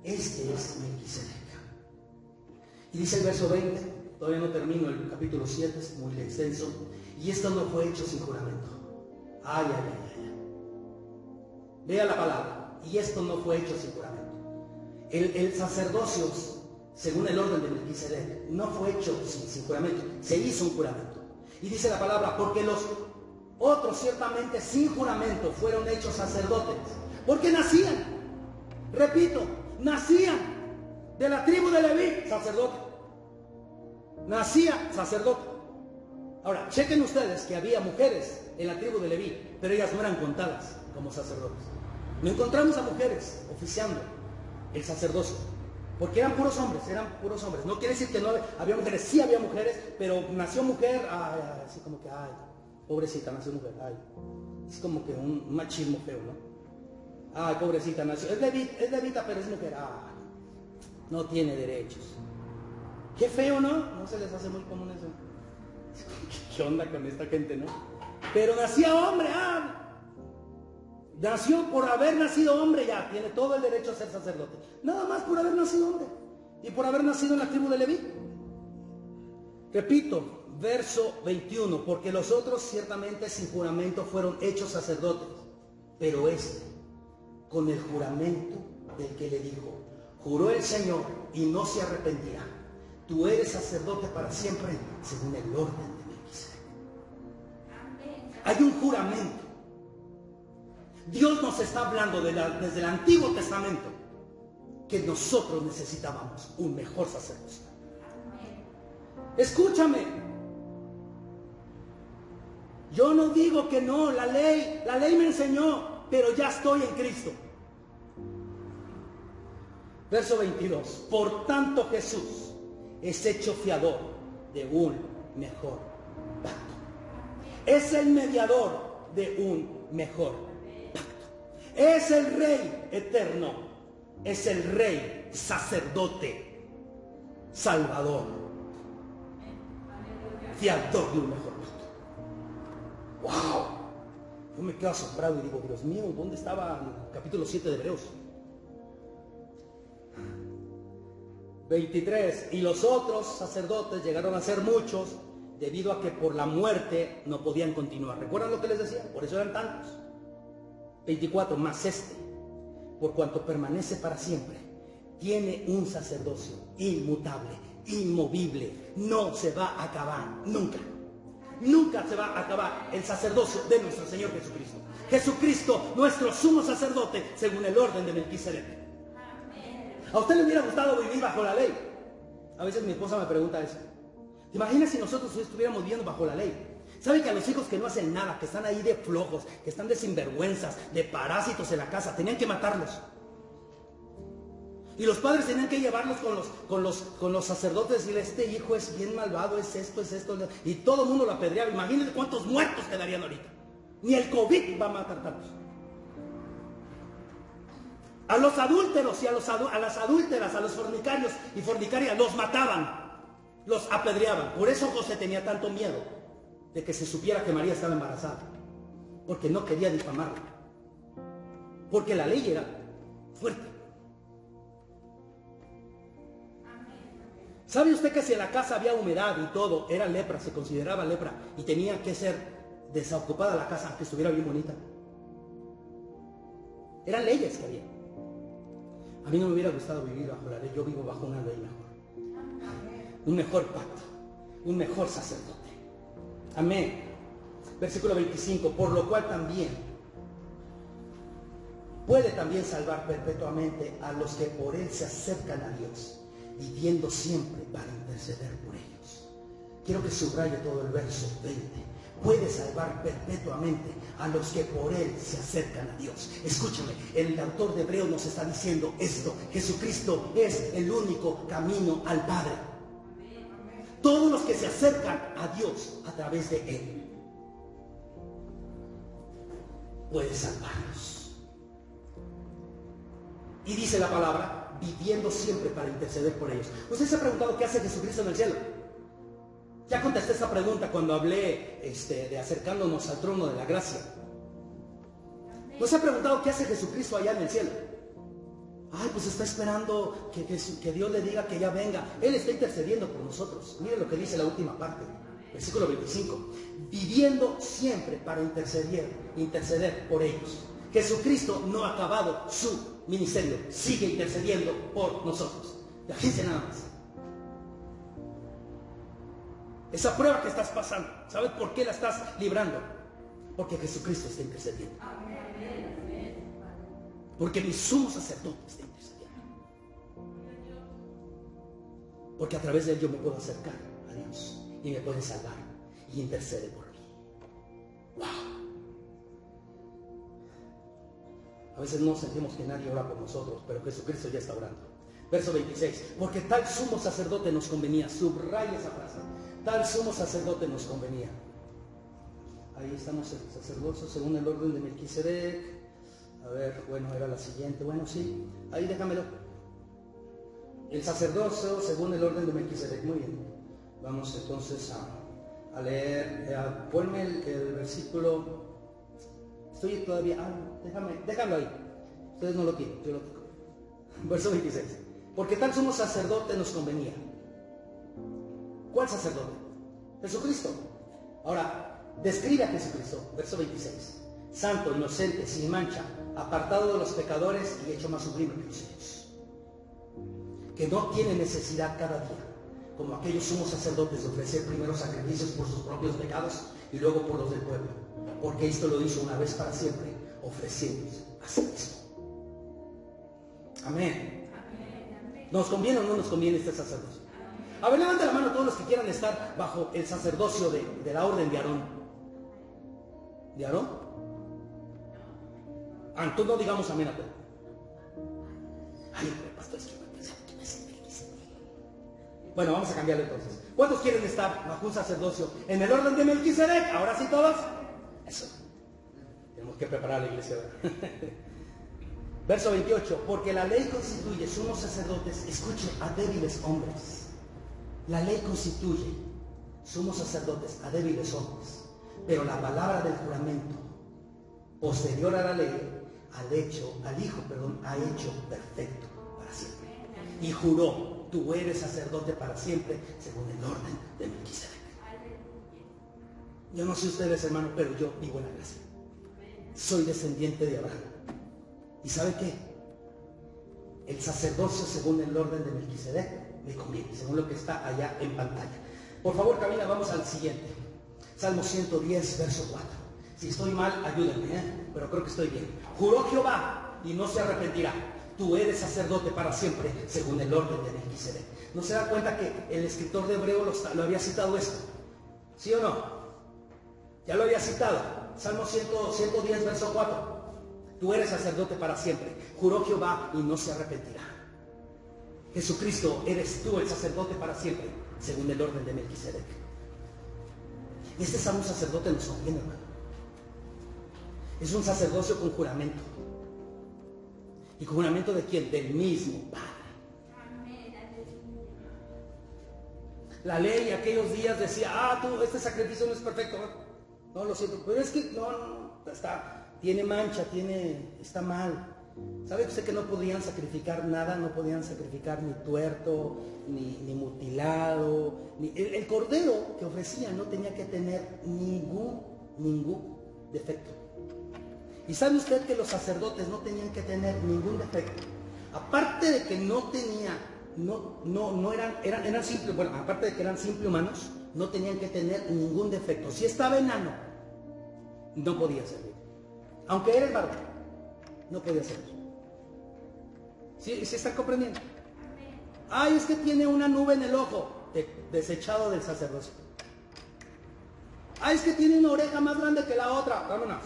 Este es Melquisedec. Y dice el verso 20, todavía no termino el capítulo 7, es muy extenso. Y esto no fue hecho sin juramento. Ay, ay, ay, ay. Vea la palabra. Y esto no fue hecho sin juramento. El sacerdocio, según el orden de Melquisedec, no fue hecho sin juramento. Se hizo un juramento. Y dice la palabra: porque los otros ciertamente sin juramento fueron hechos sacerdotes. Porque nacían. Repito, nacían de la tribu de Leví, sacerdote. Nacía sacerdote. Ahora, chequen ustedes que había mujeres en la tribu de Leví, pero ellas no eran contadas como sacerdotes. No encontramos a mujeres oficiando el sacerdocio, porque eran puros hombres, No quiere decir que no había mujeres, sí había mujeres, pero nació mujer, así como que, pobrecita, nació mujer, es como que un machismo feo, ¿no? Pobrecita, nació, es levita, pero es mujer, no tiene derechos. Qué feo, ¿no? No se les hace muy común eso. ¿Qué onda con esta gente, no? Pero nacía hombre, nació por haber nacido hombre, ya tiene todo el derecho a ser sacerdote. Nada más por haber nacido hombre y por haber nacido en la tribu de Leví. Repito, verso 21, porque los otros ciertamente sin juramento fueron hechos sacerdotes, pero este con el juramento del que le dijo, juró el Señor y no se arrepentirá. Tú eres sacerdote para siempre según el orden de Melquisedec. Hay un juramento. Dios nos está hablando desde el Antiguo Testamento que nosotros necesitábamos un mejor sacerdocio. Escúchame. Yo no digo que no, la ley me enseñó, pero ya estoy en Cristo. Verso 22. Por tanto Jesús es hecho fiador de un mejor pacto. Es el mediador de un mejor pacto. Es el Rey eterno. Es el Rey sacerdote, Salvador, fiador de un mejor pacto. ¡Wow! Yo me quedo asombrado y digo, Dios mío, ¿dónde estaba el capítulo 7 de Hebreos? 23. Y los otros sacerdotes llegaron a ser muchos, debido a que por la muerte no podían continuar. ¿Recuerdan lo que les decía? Por eso eran tantos. 24. Mas este, por cuanto permanece para siempre, tiene un sacerdocio inmutable, inmovible, no se va a acabar nunca. Nunca se va a acabar el sacerdocio de nuestro Señor Jesucristo. Jesucristo, nuestro sumo sacerdote, según el orden de Melquisedec. ¿A usted le hubiera gustado vivir bajo la ley? A veces mi esposa me pregunta eso. ¿Te imaginas si nosotros estuviéramos viviendo bajo la ley? ¿Sabe que a los hijos que no hacen nada, que están ahí de flojos, que están de sinvergüenzas, de parásitos en la casa, tenían que matarlos? Y los padres tenían que llevarlos con los sacerdotes y decirle, este hijo es bien malvado, es esto, y todo el mundo lo apedreaba. Imagínense cuántos muertos quedarían ahorita. Ni el COVID va a matar tantos. A los adúlteros y a las adúlteras, a los fornicarios y fornicarias, los mataban, los apedreaban. Por eso José tenía tanto miedo de que se supiera que María estaba embarazada, porque no quería difamarla, porque la ley era fuerte. ¿Sabe usted que si en la casa había humedad y todo, era lepra, se consideraba lepra, y tenía que ser desocupada la casa aunque estuviera bien bonita? Eran leyes que había. A mí no me hubiera gustado vivir bajo la ley, yo vivo bajo una ley mejor. Un mejor pacto, un mejor sacerdote. Amén. Versículo 25, por lo cual también puede también salvar perpetuamente a los que por él se acercan a Dios, viviendo siempre para interceder por ellos. Quiero que subraye todo el verso 20. Puede salvar perpetuamente a los que por él se acercan a Dios. Escúchame, el autor de Hebreos nos está diciendo esto: Jesucristo es el único camino al Padre. Todos los que se acercan a Dios a través de él, puede salvarlos. Y dice la palabra, viviendo siempre para interceder por ellos. ¿Usted se ha preguntado qué hace Jesucristo en el cielo? Ya contesté esta pregunta cuando hablé de acercándonos al trono de la gracia. ¿No se ha preguntado qué hace Jesucristo allá en el cielo? Ay, pues está esperando que Dios le diga que ya venga. Él está intercediendo por nosotros. Miren lo que dice la última parte, versículo 25. Viviendo siempre para interceder por ellos. Jesucristo no ha acabado su ministerio. Sigue intercediendo por nosotros. Fíjense nada más. Esa prueba que estás pasando, ¿sabes por qué la estás librando? Porque Jesucristo está intercediendo. Porque mi sumo sacerdote está intercediendo. Porque a través de él yo me puedo acercar a Dios y me puede salvar y intercede por mí. ¡Wow! A veces no sentimos que nadie ora por nosotros, pero Jesucristo ya está orando. Verso 26. Porque tal sumo sacerdote nos convenía. Subraya esa frase. Tal sumo sacerdote nos convenía. Ahí estamos el sacerdocio según el orden de Melquisedec. A ver, bueno, era la siguiente. Bueno, sí, ahí déjamelo. El sacerdocio según el orden de Melquisedec. Muy bien. Vamos entonces a leer. Ponme el versículo. Estoy todavía. Déjalo ahí. Ustedes no lo tienen, yo lo tengo. Verso 26. Porque tal sumo sacerdote nos convenía. ¿Cuál sacerdote? Jesucristo. Ahora, describe a Jesucristo. Verso 26. Santo, inocente, sin mancha, apartado de los pecadores y hecho más sublime que los ellos. Que no tiene necesidad cada día, como aquellos sumos sacerdotes, de ofrecer primero sacrificios por sus propios pecados y luego por los del pueblo. Porque esto lo hizo una vez para siempre, ofreciéndose a sí mismo. Amén. ¿Nos conviene o no nos conviene este sacerdocio? A ver, levanta la mano todos los que quieran estar bajo el sacerdocio de la orden de Aarón. ¿De Aarón? Entonces no digamos amén a todo. Ay, pastor, es que me pensaba que me hacen feliz. Bueno, vamos a cambiarlo entonces. ¿Cuántos quieren estar bajo un sacerdocio en el orden de Melquisedec? ¿Ahora sí todos? Eso. Tenemos que preparar la iglesia. Verso 28. Porque la ley constituye sumos sacerdotes, escuche, a débiles hombres. La ley constituye sumos sacerdotes a débiles hombres. Pero la palabra del juramento, posterior a la ley, ha hecho perfecto para siempre. Y juró, tú eres sacerdote para siempre, según el orden de Melquisedec. Yo no sé ustedes, hermano, pero yo vivo en la gracia. Soy descendiente de Abraham. ¿Y sabe qué? El sacerdocio según el orden de Melquisedec me conviene, según lo que está allá en pantalla. Por favor, camina, vamos al siguiente. Salmo 110, verso 4. Si estoy mal, ayúdenme, pero creo que estoy bien. Juró Jehová y no se arrepentirá. Tú eres sacerdote para siempre, según el orden de Melquisedec. ¿No se da cuenta que el escritor de Hebreo lo había citado esto? ¿Sí o no? Ya lo había citado. Salmo 110, verso 4. Tú eres sacerdote para siempre. Juró Jehová y no se arrepentirá. Jesucristo, eres tú el sacerdote para siempre, según el orden de Melquisedec. Y este salmo sacerdote nos conviene, hermano. Es un sacerdocio con juramento. ¿Y con juramento de quién? Del mismo Padre. La ley aquellos días decía, este sacrificio no es perfecto. No, lo siento, pero es que tiene mancha, está mal. ¿Sabe usted que no podían sacrificar nada? No podían sacrificar ni tuerto, ni mutilado. El cordero que ofrecían no tenía que tener ningún defecto. ¿Y sabe usted que los sacerdotes no tenían que tener ningún defecto? Aparte de que no eran simples, bueno, aparte de que eran simples humanos, no tenían que tener ningún defecto. Si estaba enano, no podía servir. Aunque era el varón, no podía servir. ¿Sí están comprendiendo? Es que tiene una nube en el ojo, desechado del sacerdocio. Es que tiene una oreja más grande que la otra, vámonos.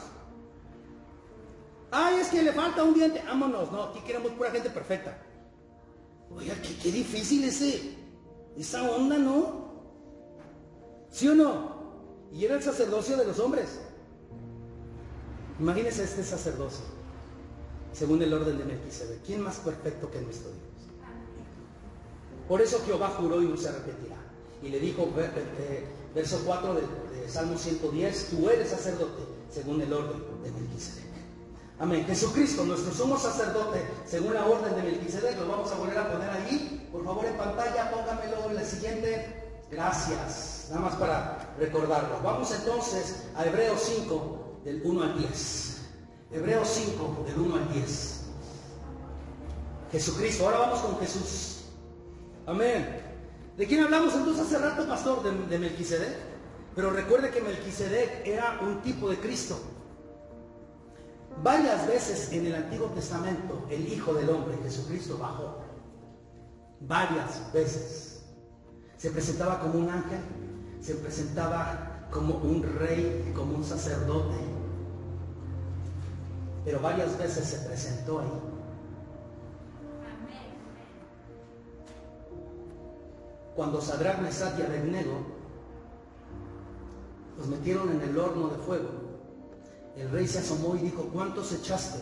Es que le falta un diente, vámonos. No, aquí queremos pura gente perfecta. Oiga, qué difícil esa onda, ¿no? ¿Sí o no? Y era el sacerdocio de los hombres. Imagínense este sacerdocio, según el orden de Melquisedec. ¿Quién más perfecto que nuestro Dios? Por eso Jehová juró y no se arrepentirá. Y le dijo, verso 4 de Salmo 110, tú eres sacerdote, según el orden de Melquisedec. Amén. Jesucristo, nuestro sumo sacerdote, según la orden de Melquisedec, lo vamos a volver a poner ahí. Por favor, en pantalla, póngamelo en la siguiente. Gracias. Nada más para recordarlo. Vamos entonces a Hebreos 5, del 1 al 10. Hebreos 5, del 1 al 10. Jesucristo. Ahora vamos con Jesús. Amén. ¿De quién hablamos entonces hace rato, pastor? De Melquisedec. Pero recuerde que Melquisedec era un tipo de Cristo. Varias veces en el Antiguo Testamento el Hijo del Hombre, Jesucristo, bajó. Varias veces. Se presentaba como un ángel, se presentaba como un rey, como un sacerdote. Pero varias veces se presentó ahí. Cuando Sadrach, Mesach y Abednego los metieron en el horno de fuego, el rey se asomó y dijo: ¿cuántos echaste?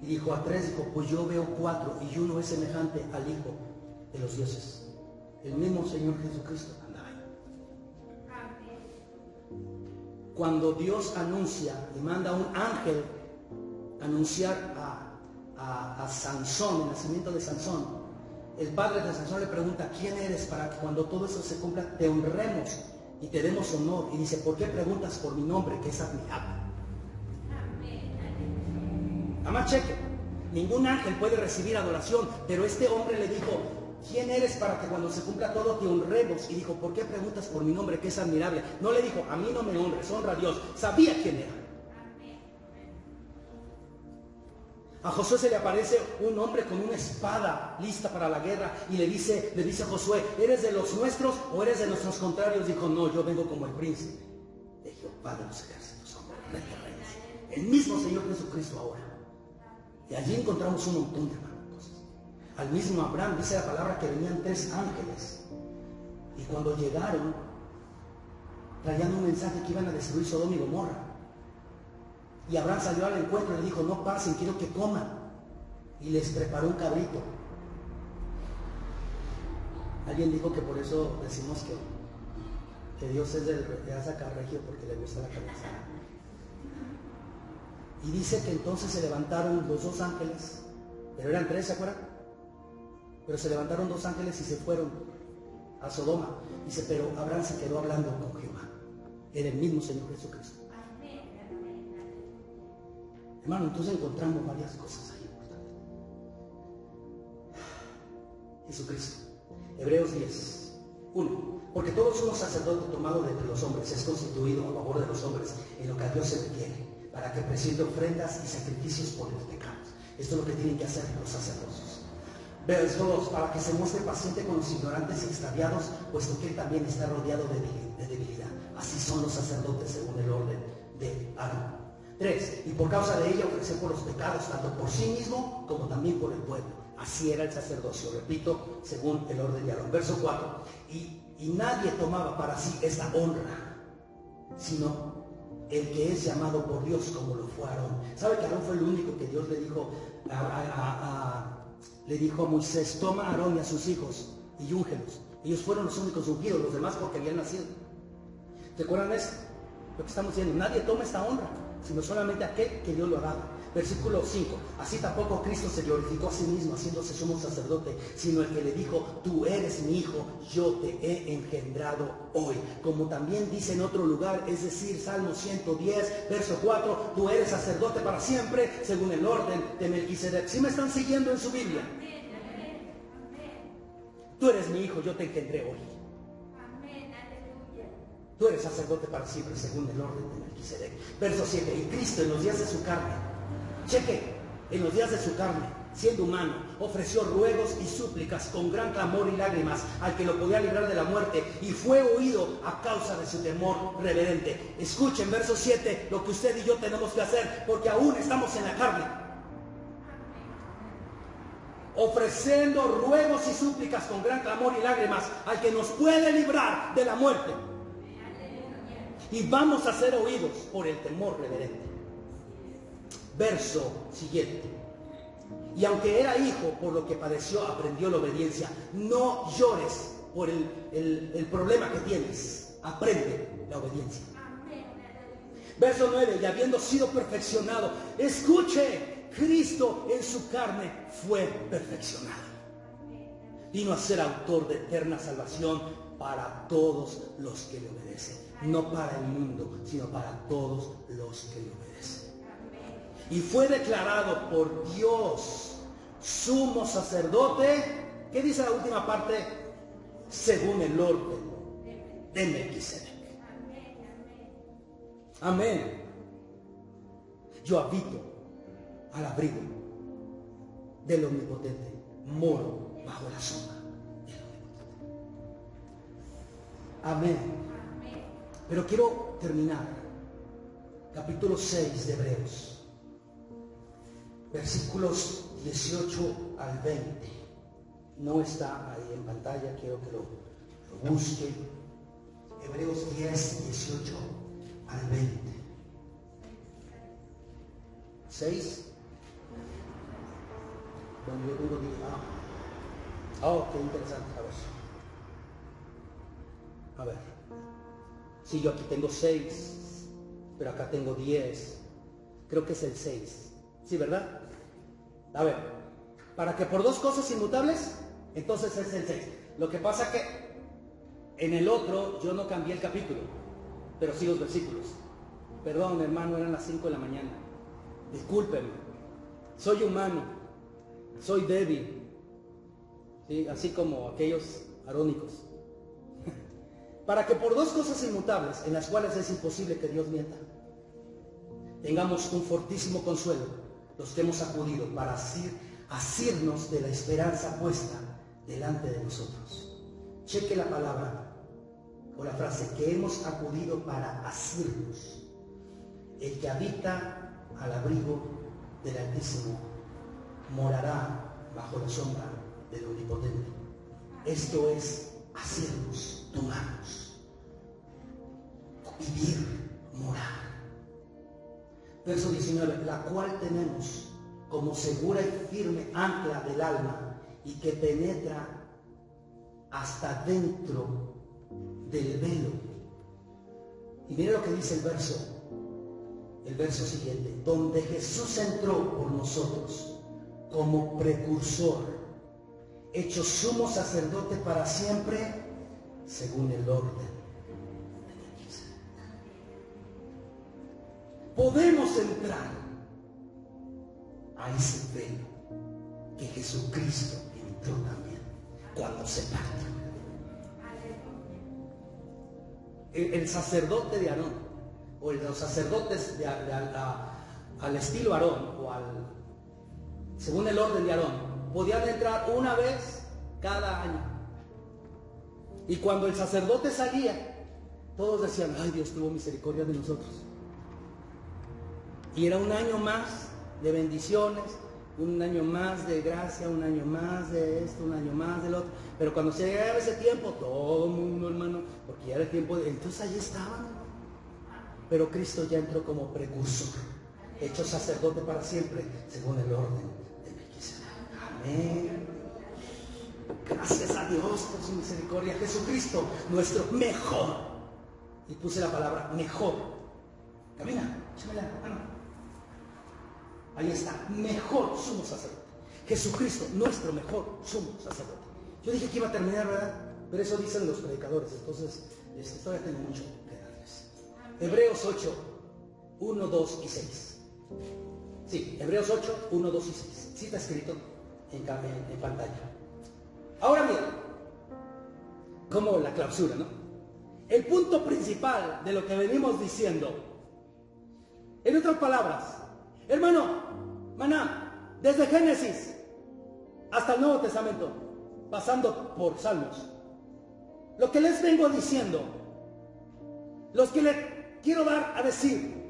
Y dijo: a 3. Dijo: pues yo veo 4, y uno es semejante al Hijo de los dioses. El mismo Señor Jesucristo andaba ahí. Cuando Dios anuncia y manda a un ángel anunciar a Sansón, el nacimiento de Sansón, el padre de Sansón le pregunta: ¿quién eres para que cuando todo eso se cumpla te honremos y te demos honor? Y dice: ¿por qué preguntas por mi nombre, que es admirable? Además, cheque, ningún ángel puede recibir adoración, pero este hombre le dijo: ¿quién eres para que cuando se cumpla todo te honremos? Y dijo: ¿por qué preguntas por mi nombre, que es admirable? No le dijo: a mí no me honres, honra a Dios. Sabía quién era. A Josué se le aparece un hombre con una espada lista para la guerra y le dice a Josué: ¿eres de los nuestros o eres de nuestros contrarios? Dijo: no, yo vengo como el príncipe de Jehová de los ejércitos, como el rey de reyes, el mismo Señor Jesucristo ahora. Y allí encontramos un montón de cosas. Al mismo Abraham dice la palabra que venían 3 ángeles, y cuando llegaron traían un mensaje que iban a destruir Sodoma y Gomorra. Y Abraham salió al encuentro y le dijo: no pasen, quiero que coman. Y les preparó un cabrito. Alguien dijo que por eso decimos que Dios es del de Azacarregio, porque le gusta la cabeza. Y dice que entonces se levantaron los 2 ángeles, pero eran 3, ¿se acuerdan? Pero se levantaron 2 ángeles y se fueron a Sodoma. Dice: pero Abraham se quedó hablando con Jehová, era el mismo Señor Jesucristo. Hermano, entonces encontramos varias cosas ahí importantes. Jesucristo. Hebreos 10, 1. Porque todo sumo sacerdote tomado de entre los hombres es constituido a favor de los hombres en lo que a Dios se requiere, para que presente ofrendas y sacrificios por los pecados. Esto es lo que tienen que hacer los sacerdotes. Verso 2. Para que se muestre paciente con los ignorantes y extraviados, puesto que él también está rodeado de debilidad. Así son los sacerdotes según el orden de Aarón. 3. Y por causa de ella ofrecer por los pecados, tanto por sí mismo como también por el pueblo. Así era el sacerdocio, repito, según el orden de Aarón. Verso 4. Y nadie tomaba para sí esta honra, sino el que es llamado por Dios, como lo fue Aarón. ¿Sabe que Aarón fue el único que Dios le dijo a Moisés: toma a Aarón y a sus hijos y úngelos? Ellos fueron los únicos ungidos, los demás porque habían nacido. ¿Te acuerdan eso? Lo que estamos diciendo: nadie toma esta honra, sino solamente aquel que Dios lo ha dado. Versículo 5. Así tampoco Cristo se glorificó a sí mismo haciéndose sumo sacerdote, sino el que le dijo: tú eres mi hijo, yo te he engendrado hoy. Como también dice en otro lugar, es decir, Salmo 110, verso 4, tú eres sacerdote para siempre, según el orden de Melquisedec. ¿Sí me están siguiendo en su Biblia? Tú eres mi hijo, yo te engendré hoy. Tú eres sacerdote para siempre, según el orden de Melquisedec. Verso 7. Y Cristo en los días de su carne, cheque, en los días de su carne, siendo humano, ofreció ruegos y súplicas con gran clamor y lágrimas al que lo podía librar de la muerte, y fue oído a causa de su temor reverente. Escuchen, verso 7, lo que usted y yo tenemos que hacer, porque aún estamos en la carne. Ofreciendo ruegos y súplicas con gran clamor y lágrimas al que nos puede librar de la muerte. Y vamos a ser oídos por el temor reverente. Verso siguiente. Y aunque era hijo, por lo que padeció, aprendió la obediencia. No llores por el problema que tienes. Aprende la obediencia. Verso 9. Y habiendo sido perfeccionado, escuche, Cristo en su carne fue perfeccionado. Vino a ser autor de eterna salvación para todos los que le obedecen. No para el mundo, sino para todos los que le obedecen. Y fue declarado por Dios sumo sacerdote. ¿Qué dice la última parte? Según el orden de Melquisedec. Amén. Yo habito al abrigo del Omnipotente, moro bajo la sombra del Omnipotente. Amén. Pero quiero terminar. Capítulo 6 de Hebreos, versículos 18 al 20. No está ahí en pantalla, quiero que lo busque. Hebreos 10, 18 al 20. 6. Cuando yo digo, qué interesante. A ver. Sí, yo aquí tengo 6, pero acá tengo 10. Creo que es el 6. Sí, ¿verdad? A ver, para que por dos cosas inmutables, entonces es el 6. Lo que pasa que en el otro yo no cambié el capítulo, pero sí los versículos. Perdón, hermano, eran las 5 de la mañana. Discúlpeme. Soy humano. Soy débil. ¿Sí? Así como aquellos arónicos. Para que por dos cosas inmutables, en las cuales es imposible que Dios mienta, tengamos un fortísimo consuelo, los que hemos acudido para asirnos de la esperanza puesta delante de nosotros. Cheque la palabra o la frase, que hemos acudido para asirnos. El que habita al abrigo del Altísimo morará bajo la sombra del Omnipotente. Esto es asirnos, tomarnos, vivir, morar. Verso 19, la cual tenemos como segura y firme ancla del alma y que penetra hasta dentro del velo. Y mire lo que dice el verso siguiente, donde Jesús entró por nosotros como precursor, hecho sumo sacerdote para siempre, según el orden de Melquisedec. Podemos entrar a ese velo que Jesucristo entró también cuando se partió. El sacerdote de Aarón, o los sacerdotes al estilo Aarón, o según el orden de Aarón, podían entrar una vez cada año. Y cuando el sacerdote salía, todos decían, ay, Dios tuvo misericordia de nosotros. Y era un año más de bendiciones, un año más de gracia, un año más de esto, un año más del otro. Pero cuando se llegaba ese tiempo, todo el mundo, hermano, porque ya era el tiempo entonces allí estaban. Pero Cristo ya entró como precursor, hecho sacerdote para siempre, según el orden de Melquisedec. Amén. Gracias a Dios por su misericordia. Jesucristo, nuestro mejor. Y puse la palabra mejor. Camina, échame la mano. Ahí está, mejor sumo sacerdote. Jesucristo, nuestro mejor sumo sacerdote. Yo dije que iba a terminar, ¿verdad? Pero eso dicen los predicadores, entonces todavía tengo mucho que darles. Hebreos 8, 1, 2 y 6. Sí, Hebreos 8, 1, 2 y 6. Sí está escrito en pantalla. Ahora bien, como la clausura, ¿no? El punto principal de lo que venimos diciendo, en otras palabras, hermano, maná, desde Génesis hasta el Nuevo Testamento, pasando por Salmos, lo que les vengo diciendo, los que les quiero dar a decir,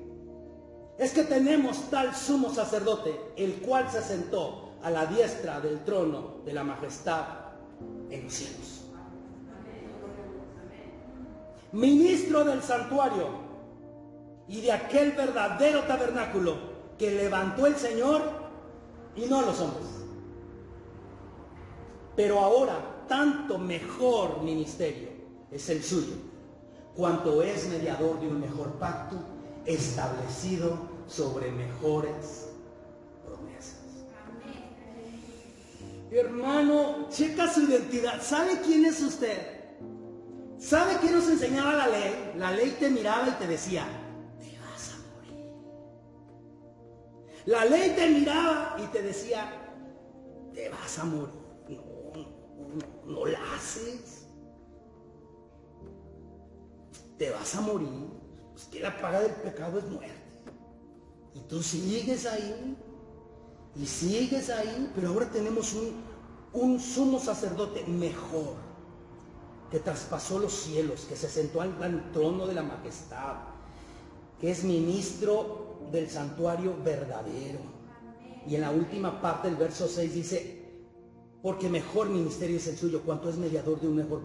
es que tenemos tal sumo sacerdote, el cual se sentó a la diestra del trono de la majestad en los cielos. Ministro del santuario y de aquel verdadero tabernáculo que levantó el Señor y no los hombres. Pero ahora tanto mejor ministerio es el suyo, cuanto es mediador de un mejor pacto establecido sobre mejores promesas. Hermano, checa su identidad. ¿Sabe quién es usted? ¿Sabe qué nos enseñaba la ley? La ley te miraba y te decía, te vas a morir. La ley te miraba y te decía, te vas a morir. No la haces. Te vas a morir. Pues que la paga del pecado es muerte. Y tú sigues ahí. Y sigues ahí, pero ahora tenemos un sumo sacerdote mejor, que traspasó los cielos, que se sentó al gran trono de la majestad, que es ministro del santuario verdadero. Y en la última parte del verso 6 dice, porque mejor ministerio es el suyo, cuanto es mediador de un mejor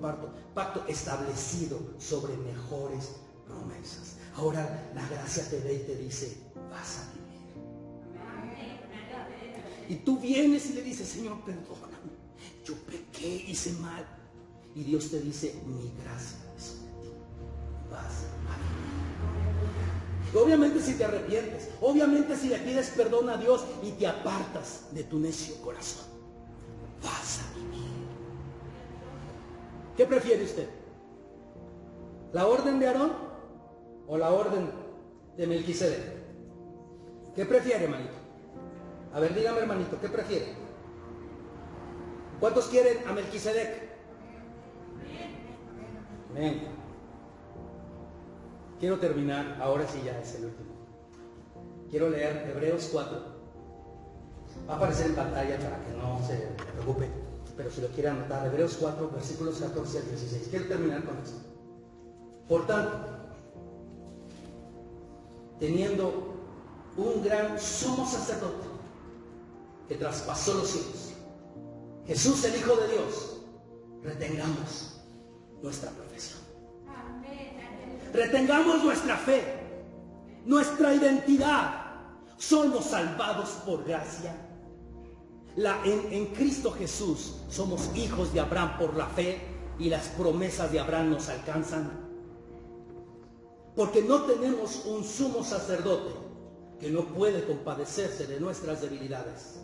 pacto establecido sobre mejores promesas. Ahora la gracia te ve y te dice, vas a vivir. Y tú vienes y le dices, Señor, perdóname, yo pequé, hice mal. Y Dios te dice, mi gracia es sobre ti, vas a vivir. Obviamente si te arrepientes, obviamente si le pides perdón a Dios y te apartas de tu necio corazón, vas a vivir. ¿Qué prefiere usted? ¿La orden de Aarón o la orden de Melquisedec? ¿Qué prefiere, hermanito? A ver, dígame, hermanito, ¿qué prefiere? ¿Cuántos quieren a Melquisedec? Amén. Quiero terminar, ahora sí ya es el último. Quiero leer Hebreos 4. Va a aparecer en pantalla para que no se preocupe, pero si lo quiere anotar, Hebreos 4, versículos 14 al 16. Quiero terminar con esto. Por tanto, teniendo un gran sumo sacerdote que traspasó los cielos, Jesús, el Hijo de Dios, retengamos nuestra profesión. Retengamos nuestra fe, nuestra identidad. Somos salvados por gracia. En Cristo Jesús somos hijos de Abraham por la fe, y las promesas de Abraham nos alcanzan. Porque no tenemos un sumo sacerdote que no puede compadecerse de nuestras debilidades,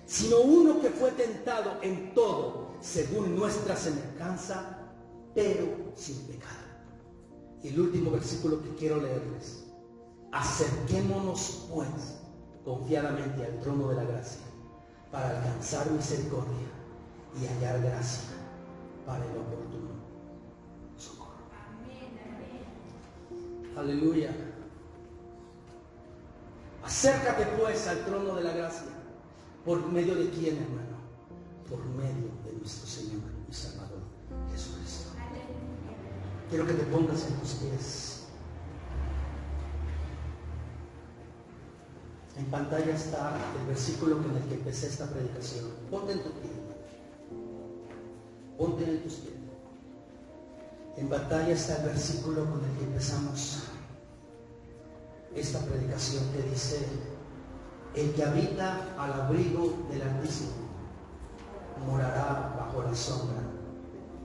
sino uno que fue tentado en todo según nuestra semejanza, pero sin pecado. Y el último versículo que quiero leerles: acerquémonos pues confiadamente al trono de la gracia para alcanzar misericordia y hallar gracia para el oportuno socorro. Aleluya. Acércate pues al trono de la gracia. ¿Por medio de quién, hermano? Por medio de nuestro Señor y Salvador Jesucristo. Quiero que te pongas en tus pies. En pantalla está el versículo con el que empecé esta predicación. Ponte en tu pie. Ponte en tus pies. En pantalla está el versículo con el que empezamos esta predicación, que dice: el que habita al abrigo del Altísimo morará bajo la sombra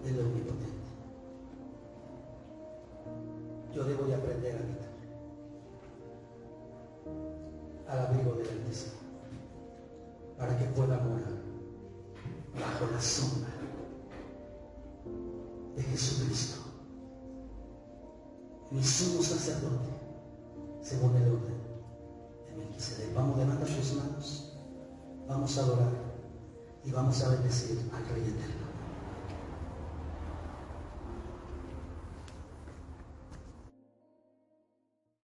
del Omnipotente. Yo debo de aprender a habitar al abrigo del Altísimo para que pueda morar bajo la sombra de Jesucristo, mi sumo sacerdote, según el orden de Melquisedec. Vamos, levanta tus manos, vamos a adorar y vamos a bendecir al Rey Eterno.